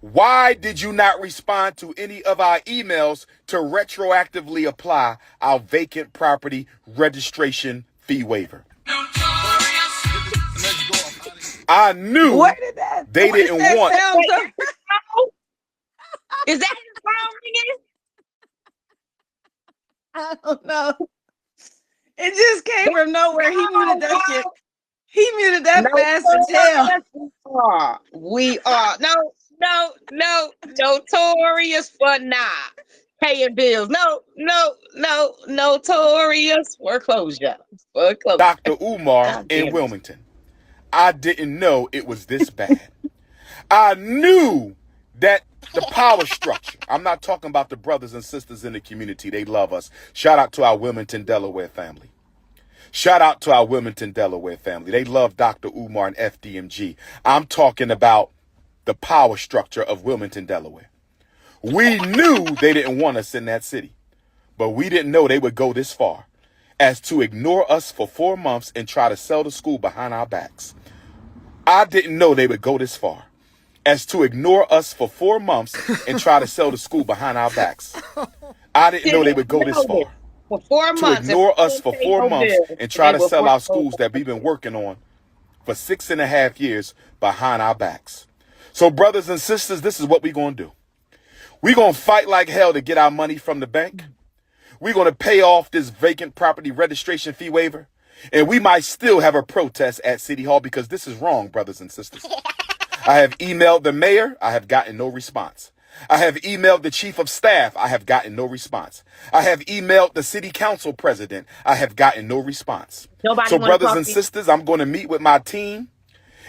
Why did you not respond to any of our emails to retroactively apply our vacant property registration fee waiver? I knew Where did that? they where didn't did that want. sound come- Is that his phone ringing? I don't know. It just came from nowhere. He muted that shit. He muted that fast as hell. We are. Notorious for not paying bills. Notorious foreclosure. Dr. Umar God damn in it. Wilmington. I didn't know it was this bad. I knew that the power structure. I'm not talking about the brothers and sisters in the community. They love us. Shout out to our Wilmington, Delaware family. Shout out to our Wilmington, Delaware family. They love Dr. Umar and FDMG. I'm talking about the power structure of Wilmington, Delaware. We knew they didn't want us in that city, but we didn't know they would go this far as to ignore us for 4 months and try to sell the school behind our backs. I didn't know they would go this far as to ignore us for 4 months and try to sell the school behind our backs. I didn't know they would go this far. For 4 To months. ignore us for 4 months and try to sell our schools that we've been working on for 6.5 years behind our backs. So brothers and sisters, this is what we're going to do. We're going to fight like hell to get our money from the bank. We're going to pay off this vacant property registration fee waiver. And we might still have a protest at City Hall because this is wrong, brothers and sisters. I have emailed the mayor. I have gotten no response. I have emailed the chief of staff. I have gotten no response. I have emailed the city council president. I have gotten no response. So brothers and sisters, I'm going to meet with my team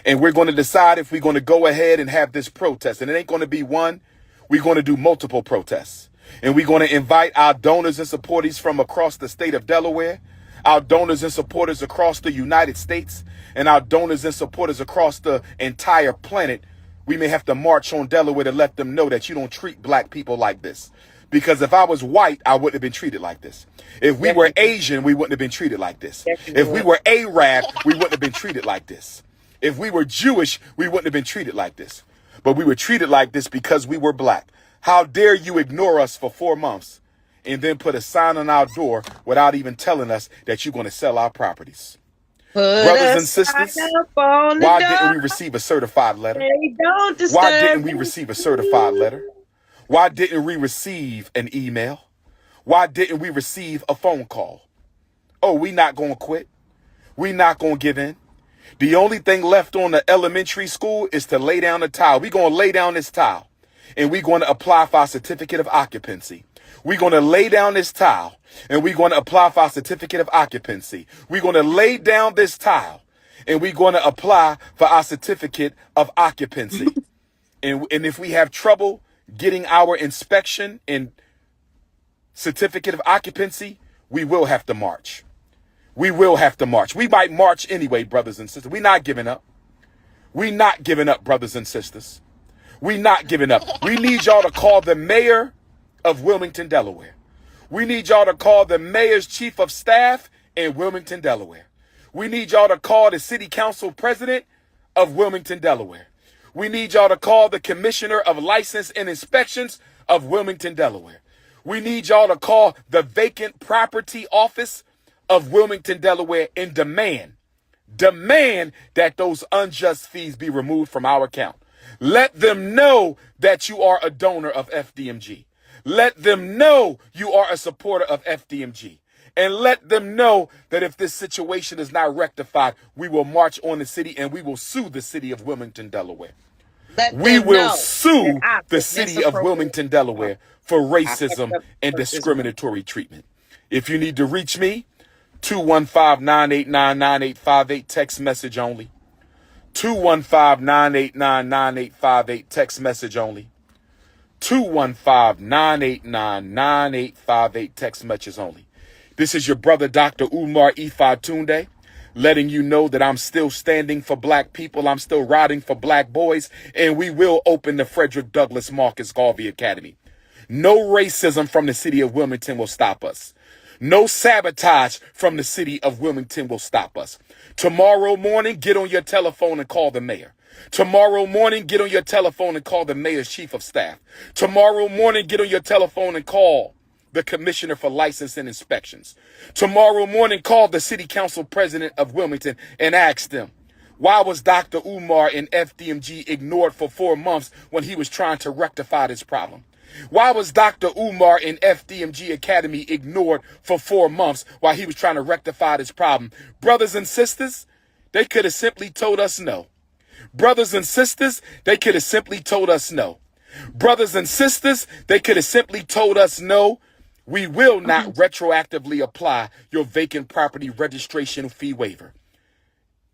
and we're going to decide if we're going to go ahead and have this protest. And it ain't going to be one. We're going to do multiple protests. And we're going to invite our donors and supporters from across the state of Delaware, our donors and supporters across the United States, and our donors and supporters across the entire planet. We may have to march on Delaware to let them know that you don't treat black people like this. Because if I was white, I wouldn't have been treated like this. If we were Asian, we wouldn't have been treated like this. If we were Arab, we wouldn't have been treated like this. If we were Jewish, we wouldn't have been treated like this. But we were treated like this because we were black. How dare you ignore us for 4 months and then put a sign on our door without even telling us that you're going to sell our properties? Brothers and sisters, why didn't we receive a certified letter? Why didn't we receive a certified letter? Why didn't we receive an email? Why didn't we receive a phone call? Oh, we not going to quit. We not going to give in. The only thing left on the elementary school is to lay down the tile. We're going to lay down this tile and we're going to apply for our certificate of occupancy. We're going to lay down this tile and we're going to apply for our certificate of occupancy. We're going to lay down this tile and we're going to apply for our certificate of occupancy. And if we have trouble getting our inspection and certificate of occupancy, we will have to march. We will have to march. We might march anyway, brothers and sisters. We're not giving up. We're not giving up, brothers and sisters. We're not giving up. We need y'all to call the mayor of Wilmington, Delaware. We need y'all to call the mayor's chief of staff in Wilmington, Delaware. We need y'all to call the city council president of Wilmington, Delaware. We need y'all to call the commissioner of license and inspections of Wilmington, Delaware. We need y'all to call the vacant property office of Wilmington, Delaware, and demand that those unjust fees be removed from our account. Let them know that you are a donor of FDMG. Let them know you are a supporter of FDMG. And let them know that if this situation is not rectified, we will march on the city and we will sue the city of Wilmington, Delaware. We will sue the city of Wilmington, Delaware for racism and discriminatory treatment. If you need to reach me, 215-989-9858, text message only. 215-989-9858, text message only. 215-989-9858, text message only. This is your brother, Dr. Umar Ifatunde, letting you know that I'm still standing for black people. I'm still riding for black boys, and we will open the Frederick Douglass Marcus Garvey Academy. No racism from the city of Wilmington will stop us. No sabotage from the city of Wilmington will stop us. Tomorrow morning, get on your telephone and call the mayor. Tomorrow morning, get on your telephone and call the mayor's chief of staff. Tomorrow morning, get on your telephone and call the commissioner for license and inspections. Tomorrow morning, call the city council president of Wilmington and ask them, why was Dr. Umar in FDMG ignored for 4 months when he was trying to rectify this problem? Why was Dr. Umar in FDMG Academy ignored for 4 months while he was trying to rectify this problem? Brothers and sisters, they could have simply told us no. Brothers and sisters, they could have simply told us no. Brothers and sisters, they could have simply told us no. We will not retroactively apply your vacant property registration fee waiver.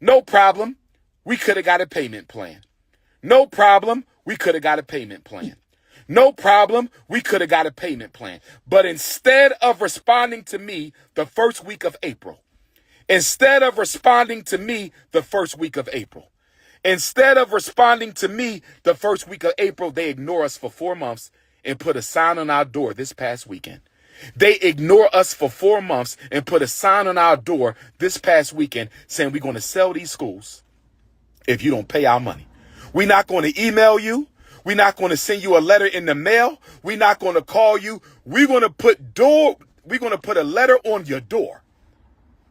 No problem. We could have got a payment plan. No problem. We could have got a payment plan. No problem. We could have got a payment plan. But instead of responding to me the first week of April, instead of responding to me the first week of April, instead of responding to me the first week of April, they ignore us for 4 months and put a sign on our door this past weekend. They ignore us for 4 months and put a sign on our door this past weekend saying we're going to sell these schools if you don't pay our money. We're not going to email you. We're not going to send you a letter in the mail. We're not going to call you. We're going to put a letter on your door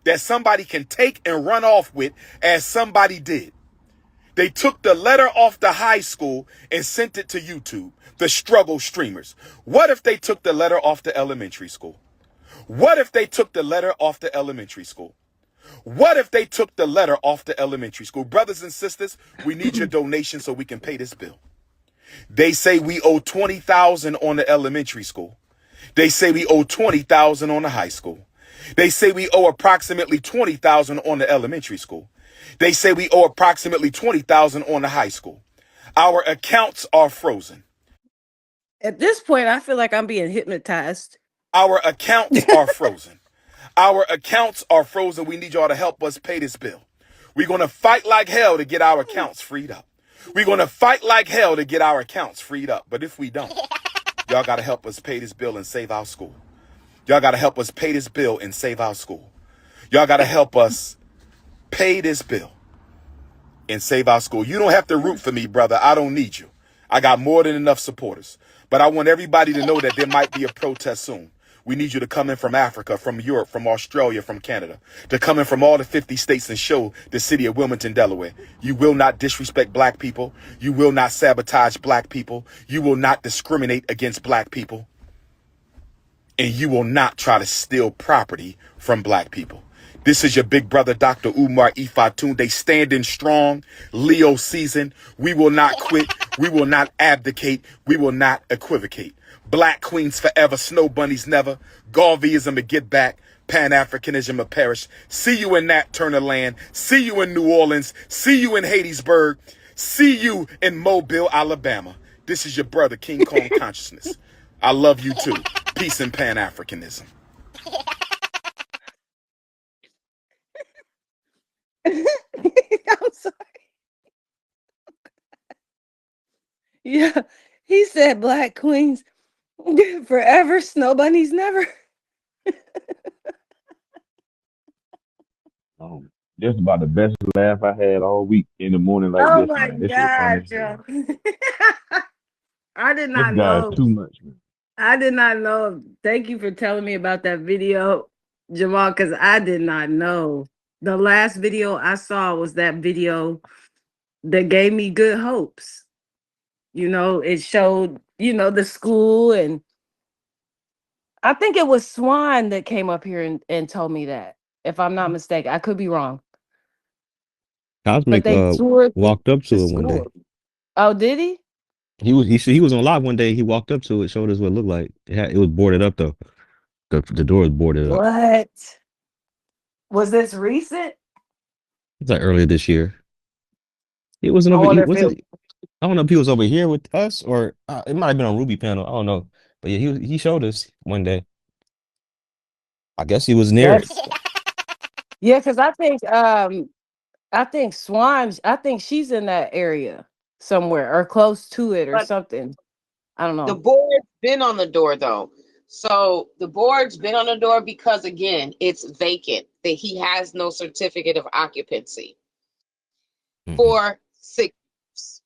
that somebody can take and run off with, as somebody did. They took the letter off the high school and sent it to YouTube, the struggle streamers. What if they took the letter off the elementary school? What if they took the letter off the elementary school? What if they took the letter off the elementary school? Brothers and sisters, we need your donation so we can pay this bill. They say we owe $20,000 on the elementary school. They say we owe $20,000 on the high school. They say we owe approximately $20,000 on the elementary school. They say we owe approximately $20,000 on the high school. Our accounts are frozen. At this point, I feel like I'm being hypnotized. Our accounts are frozen. Our accounts are frozen. We need y'all to help us pay this bill. We're going to fight like hell to get our accounts freed up. We're going to fight like hell to get our accounts freed up. But if we don't, y'all got to help us pay this bill and save our school. Y'all got to help us pay this bill and save our school. Y'all got to help us pay this bill and save our school. You don't have to root for me, brother. I don't need you. I got more than enough supporters. But I want everybody to know that there might be a protest soon. We need you to come in from Africa, from Europe, from Australia, from Canada, to come in from all the 50 states and show the city of Wilmington, Delaware. You will not disrespect black people. You will not sabotage black people. You will not discriminate against black people. And you will not try to steal property from black people. This is your big brother, Dr. Umar Ifatunde, standing strong, Leo season. We will not quit. We will not abdicate. We will not equivocate. Black queens forever, snow bunnies never. Garveyism to get back. Pan-Africanism to perish. See you in Nat Turner land. See you in New Orleans. See you in Hattiesburg. See you in Mobile, Alabama. This is your brother, King Kong Consciousness. I love you too. Peace and Pan-Africanism. I'm sorry. Yeah, he said black queens forever, snow bunnies never. That's about the best laugh I had all week in the morning like Oh this, my man. This shit funny God, as hell. Joe. I did This not guy is know. too much, man. I did not know. Thank you for telling me about that video, Jamal, because I did not know. The last video I saw was that video that gave me good hopes. You know, it showed, the school, and I think it was Swan that came up here and told me that, if I'm not mistaken. I could be wrong. But Cosmic they toured walked up the to it one day. school. Oh, did he? He was on live one day. He walked up to it, showed us what it looked like. It was boarded up though. The door was boarded up. What? Was this recent? It's like earlier this year. It wasn't I over. wonder if Was it it? I don't know if he was over here with us or it might have been on Ruby panel. I don't know. But yeah, he showed us one day. I guess he was near it. that's yeah, because I think I think she's in that area somewhere or close to it or But something. I don't the know. board's been on the door though. So the board's been on the door because again, it's vacant. That he has no certificate of occupancy Mhm. for 6 years.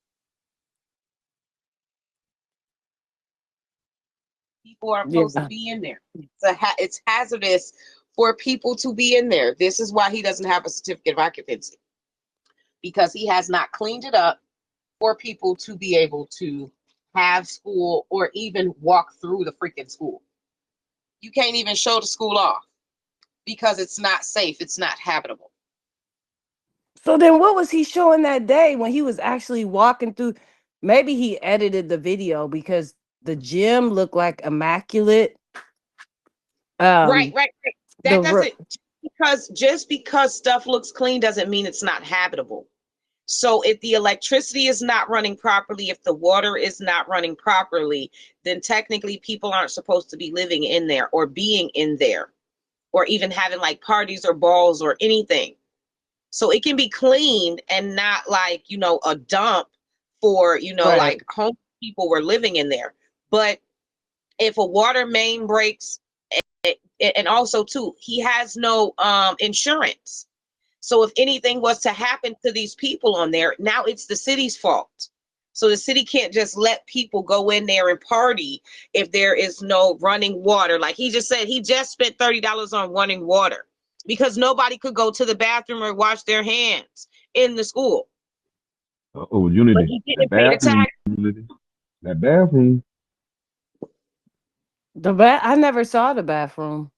People aren't supposed to Yeah. be in there. It's hazardous for people to be in there. This is why he doesn't have a certificate of occupancy, because he has not cleaned it up for people to be able to have school or even walk through the freaking school. You can't even show the school off because it's not safe. It's not habitable. So then what was he showing that day when he was actually walking through? Maybe he edited the video because the gym looked like immaculate. Right, Um right, right. the That doesn't, because just because stuff looks clean doesn't mean it's not habitable. So if the electricity is not running properly, if the water is not running properly, then technically people aren't supposed to be living in there or being in there or even having like parties or balls or anything. So it can be cleaned and not like, a dump for, right. like home people were living in there. But if a water main breaks, and also too, he has no insurance. So if anything was to happen to these people on there, now it's the city's fault. So the city can't just let people go in there and party if there is no running water. Like he just said, he just spent $30 on running water because nobody could go to the bathroom or wash their hands in the school. Oh, But Unity. he That didn't pay the bathroom, tax. Unity. That bathroom. I never saw the bathroom.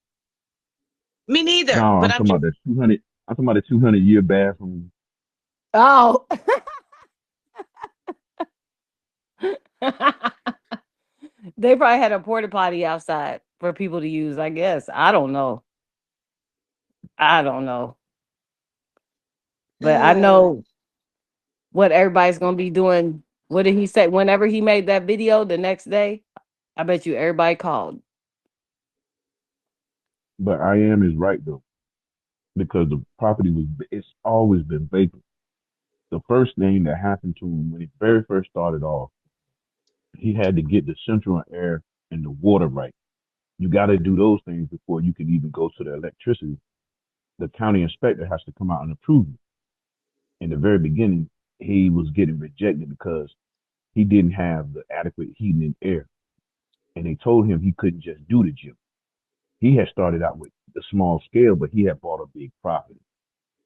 Me neither. No, But I'm I'm talking just about the 200. I'm talking about the 200-year bathroom. Oh. They probably had a porta potty outside for people to use, I guess. I don't know. I don't know. But I know what everybody's gonna be doing. What did he say? Whenever he made that video the next day, I bet you everybody called. But I am is right though, because the property it's always been vacant. The first thing that happened to him when he very first started off, he had to get the central air and the water right. You got to do those things before you can even go to the electricity. The county inspector has to come out and approve it. In the very beginning, he was getting rejected because he didn't have the adequate heating and air. And they told him he couldn't just do the gym. He had started out with the small scale, but he had bought a big property.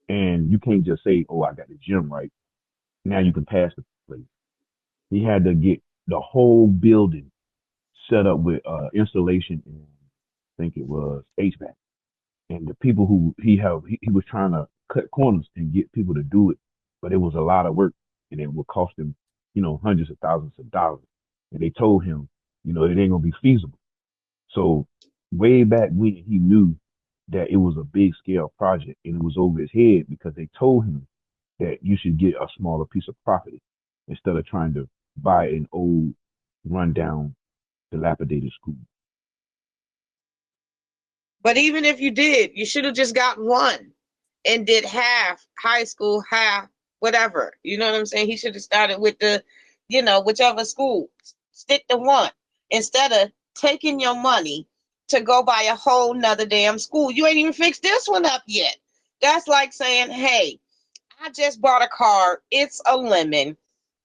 And you can't just say, oh, I got the gym right. Now you can pass the place. He had to get the whole building set up with insulation and I think it was HVAC. And the people who he was trying to cut corners and get people to do it, but it was a lot of work and it would cost him hundreds of thousands of dollars. And they told him, it ain't gonna be feasible. So way back when, he knew that it was a big scale project and it was over his head because they told him that you should get a smaller piece of property instead of trying to buy an old, rundown, dilapidated school. But even if you did, you should have just gotten one and did half high school, half whatever. You know what I'm saying? He should have started with the, whichever school. Stick to one instead of taking your money to go buy a whole nother damn school. You ain't even fixed this one up yet. That's like saying, hey, I just bought a car. It's a lemon.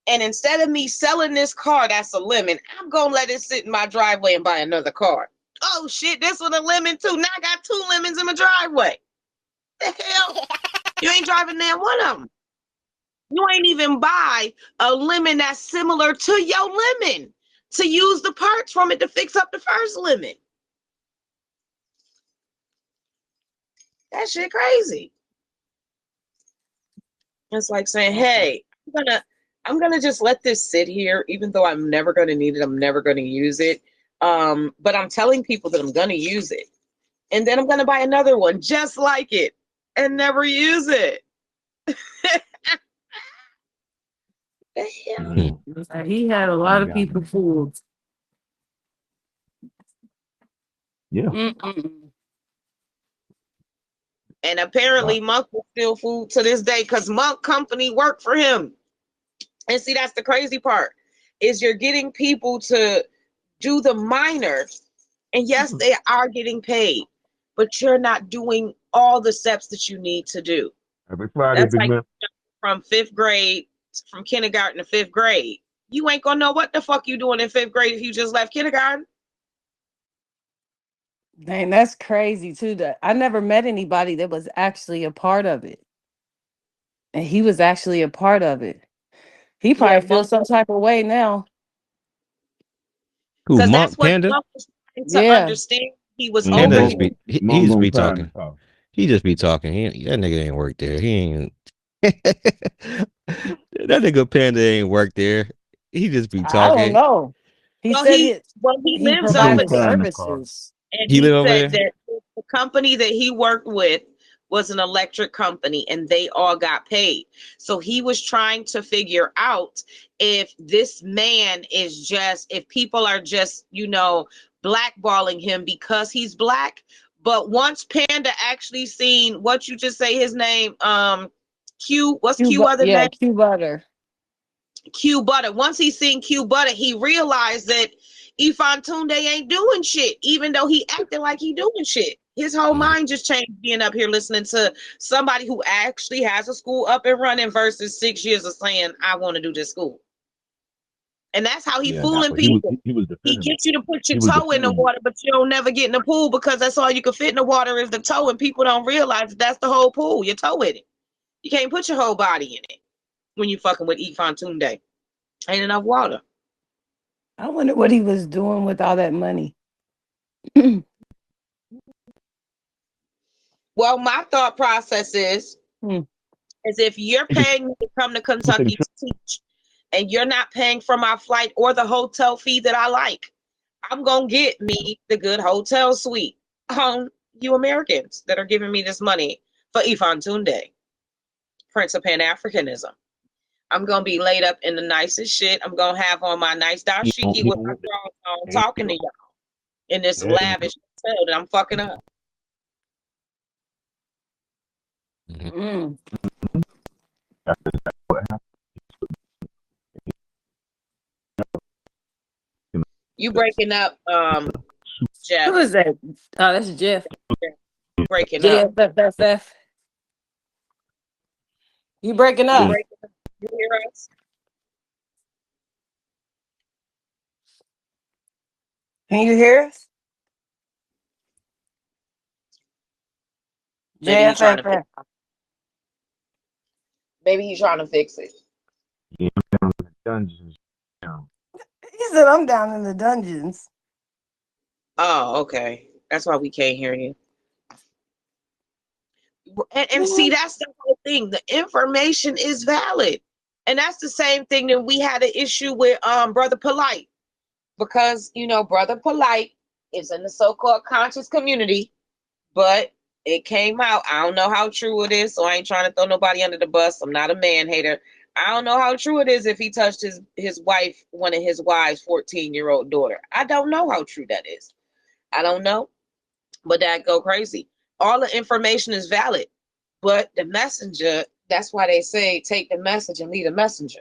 And instead of me selling this car that's a lemon, I'm going to let it sit in my driveway and buy another car. Oh, shit, this one a lemon, too. Now I got 2 lemons in my driveway. The hell? You ain't driving down one of them. You ain't even buy a lemon that's similar to your lemon to use the parts from it to fix up the first lemon. That shit crazy. It's like saying, hey, I'm gonna just let this sit here, even though I'm never gonna need it, I'm never gonna use it. But I'm telling people that I'm gonna use it. And then I'm gonna buy another one just like it and never use it. The hell? He had a lot of people fooled. Yeah. Mm-mm. And apparently Monk was still fooled to this day because Monk Company worked for him. And see, that's the crazy part, is you're getting people to do the minor. And yes, they are getting paid, but you're not doing all the steps that you need to do. Every Friday, That's big like man. from 5th grade, from kindergarten to 5th grade. You ain't gonna know what the fuck you doing in 5th grade if you just left kindergarten. Dang, that's crazy too. That I never met anybody that was actually a part of it. And he was actually a part of it. He probably feels some type of way now. Who, Because that's Monk what Panda? Monk was trying to Yeah. understand. He was Panda over just here. be he Monk just gonna be cry in the talking. car. He just be talking. That nigga ain't work there. He ain't. That nigga Panda ain't work there. He just be I don't talking. know. He Well, said he he lives Monk over gonna provided there. cry in the car. services. And He he live over said there. that the company that he worked with was an electric company and they all got paid. So he was trying to figure out if this man is just, if people are just, blackballing him because he's black. But once Panda actually seen what you just say his name, what's Q other name? Q Butter. Q Butter. Once he seen Q Butter, he realized that Ifantunde ain't doing shit, even though he acting like he doing shit. His whole mind just changed being up here listening to somebody who actually has a school up and running versus 6 years of saying, I want to do this school. And that's how he Yeah, fooling but people. he was He defending him. gets you to put your He was toe in the defending him. water, but you don't never get in the pool because that's all you can fit in the water is the toe, and people don't realize that's the whole pool, your toe in it. You can't put your whole body in it when you fucking with Ifantunde. Ain't enough water. I wonder what he was doing with all that money. Well, my thought process is if you're paying me to come to Kentucky to teach and you're not paying for my flight or the hotel fee that I like, I'm going to get me the good hotel suite. You Americans that are giving me this money for Ifantunde, Prince of Pan-Africanism. I'm going to be laid up in the nicest shit. I'm going to have on my nice dashiki with my drawers on talking to y'all in this lavish hotel that I'm fucking up. You breaking up, Jeff. Who is that? Oh, that's Jeff. Breaking up. JFFF. You breaking You up? breaking up. You hear us? Can you hear us? Maybe he's trying to JFFF. fix it. Yeah, down in the dungeons. He said, I'm down in the dungeons. Oh, okay. That's why we can't hear you. And see, that's the whole thing. The information is valid. And that's the same thing that we had an issue with Brother Polite, because Brother Polite is in the so-called conscious community, but it came out. I don't know how true it is, so I ain't trying to throw nobody under the bus. I'm not a man hater. I don't know how true it is if he touched his wife, one of his wives' 14-year-old daughter. I don't know how true that is. I don't know, but that go crazy. All the information is valid, but the messenger, that's why they say take the message and leave the messenger,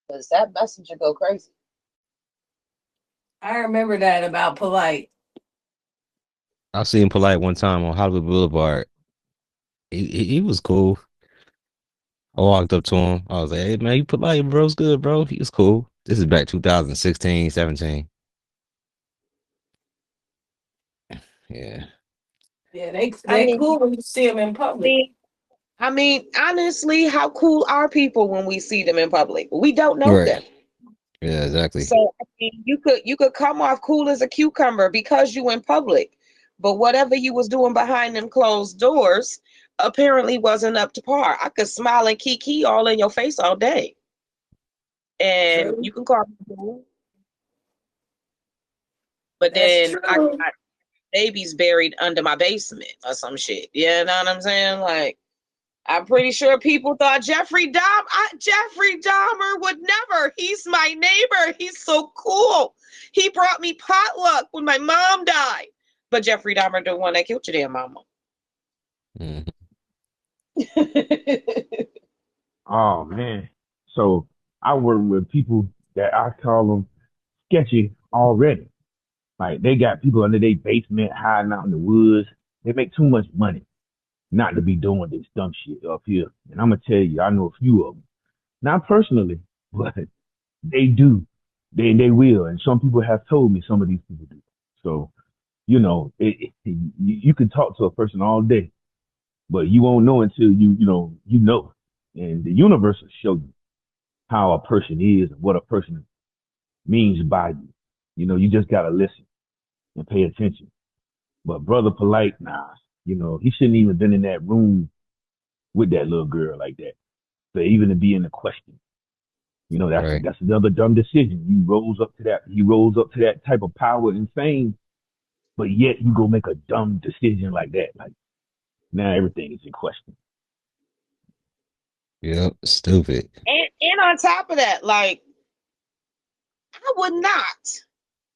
because that messenger go crazy. I remember that about Polite. I seen Polite one time on Hollywood Boulevard. He was cool. I walked up to him. I was like, "Hey man, you Polite, bro's good, bro." He was cool. This is back 2016, 17. Yeah. Yeah, I they mean, cool when you see them in public. honestly, how cool are people when we see them in public? We don't know Right. them. Yeah, exactly. So I mean, you could come off cool as a cucumber because you in public, but whatever you was doing behind them closed doors apparently wasn't up to par. I could smile and kiki all in your face all day, and True. you can call me cool, but That's then I true. got babies buried under my basement or some shit. You know what I'm saying? Like, I'm pretty sure people thought Jeffrey Dahmer would never. He's my neighbor. He's so cool. He brought me potluck when my mom died. But Jeffrey Dahmer the one that killed your damn mama. Mhm. Oh man. So I work with people that I call them sketchy already. Like they got people under their basement hiding out in the woods. They make too much money not to be doing this dumb shit up here. And I'm gonna tell you, I know a few of them. Not personally, but they do. They will. And some people have told me some of these people do. So, you can talk to a person all day, but you won't know until you know. And the universe will show you how a person is and what a person means by you. You just gotta listen and pay attention. But Brother Polite, nah, he shouldn't even been in that room with that little girl like that. So even to be in the question, Right. that's another dumb decision. You rose up to that. He rose up to that type of power and fame, but yet you go make a dumb decision like that. Like now everything is in question. Yep. Stupid. And on top of that, like, I would not.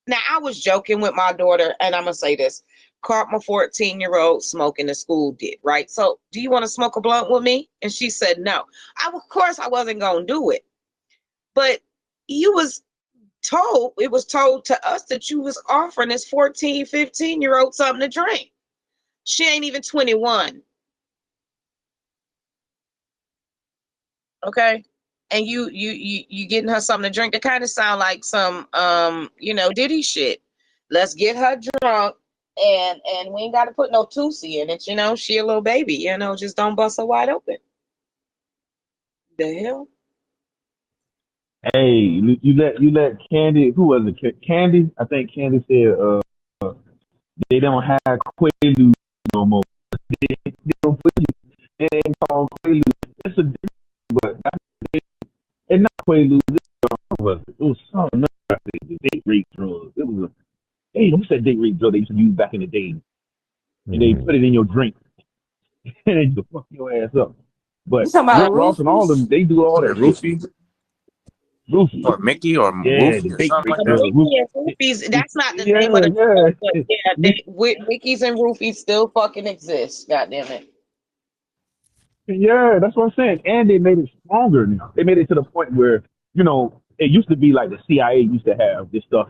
Now, I was joking with my daughter, and I'm gonna say this. Caught my 14-year-old smoking the school did, right? So, do you want to smoke a blunt with me? And she said no. Of course I wasn't gonna do it. But it was told to us that you was offering this 14, 15-year-old something to drink. She ain't even 21. Okay. And you getting her something to drink. That kind of sound like some Diddy shit. Let's get her drunk, and we ain't got to put no Tootsie in it, she a little baby, just don't bust her wide open. The hell? Hey, you let Candy. Who was it? Candy. I think Candy said they don't have Quaaludes no more. They don't put you. They ain't called Quaaludes. It's a different, but it's not Quaaludes. It was something else. The date rape drug. It was what's that date rape drug they used to use back in the day? And they Mhm. put it in your drink and they just fuck your ass up. You But talking Rick about Ross and all of them, roofies? they do all Was that it shit. Roofy Roofie. or Mickey or Yeah, the Roofy or date something rape like that? drug. Mickey and Roofies, that's not the name of Yeah, the drug, but yeah. yeah, Mickey's and Roofies still fucking exist. God damn it. Yeah, that's what I'm saying. And they made it stronger now. They made it to the point where, it used to be like the CIA used to have this stuff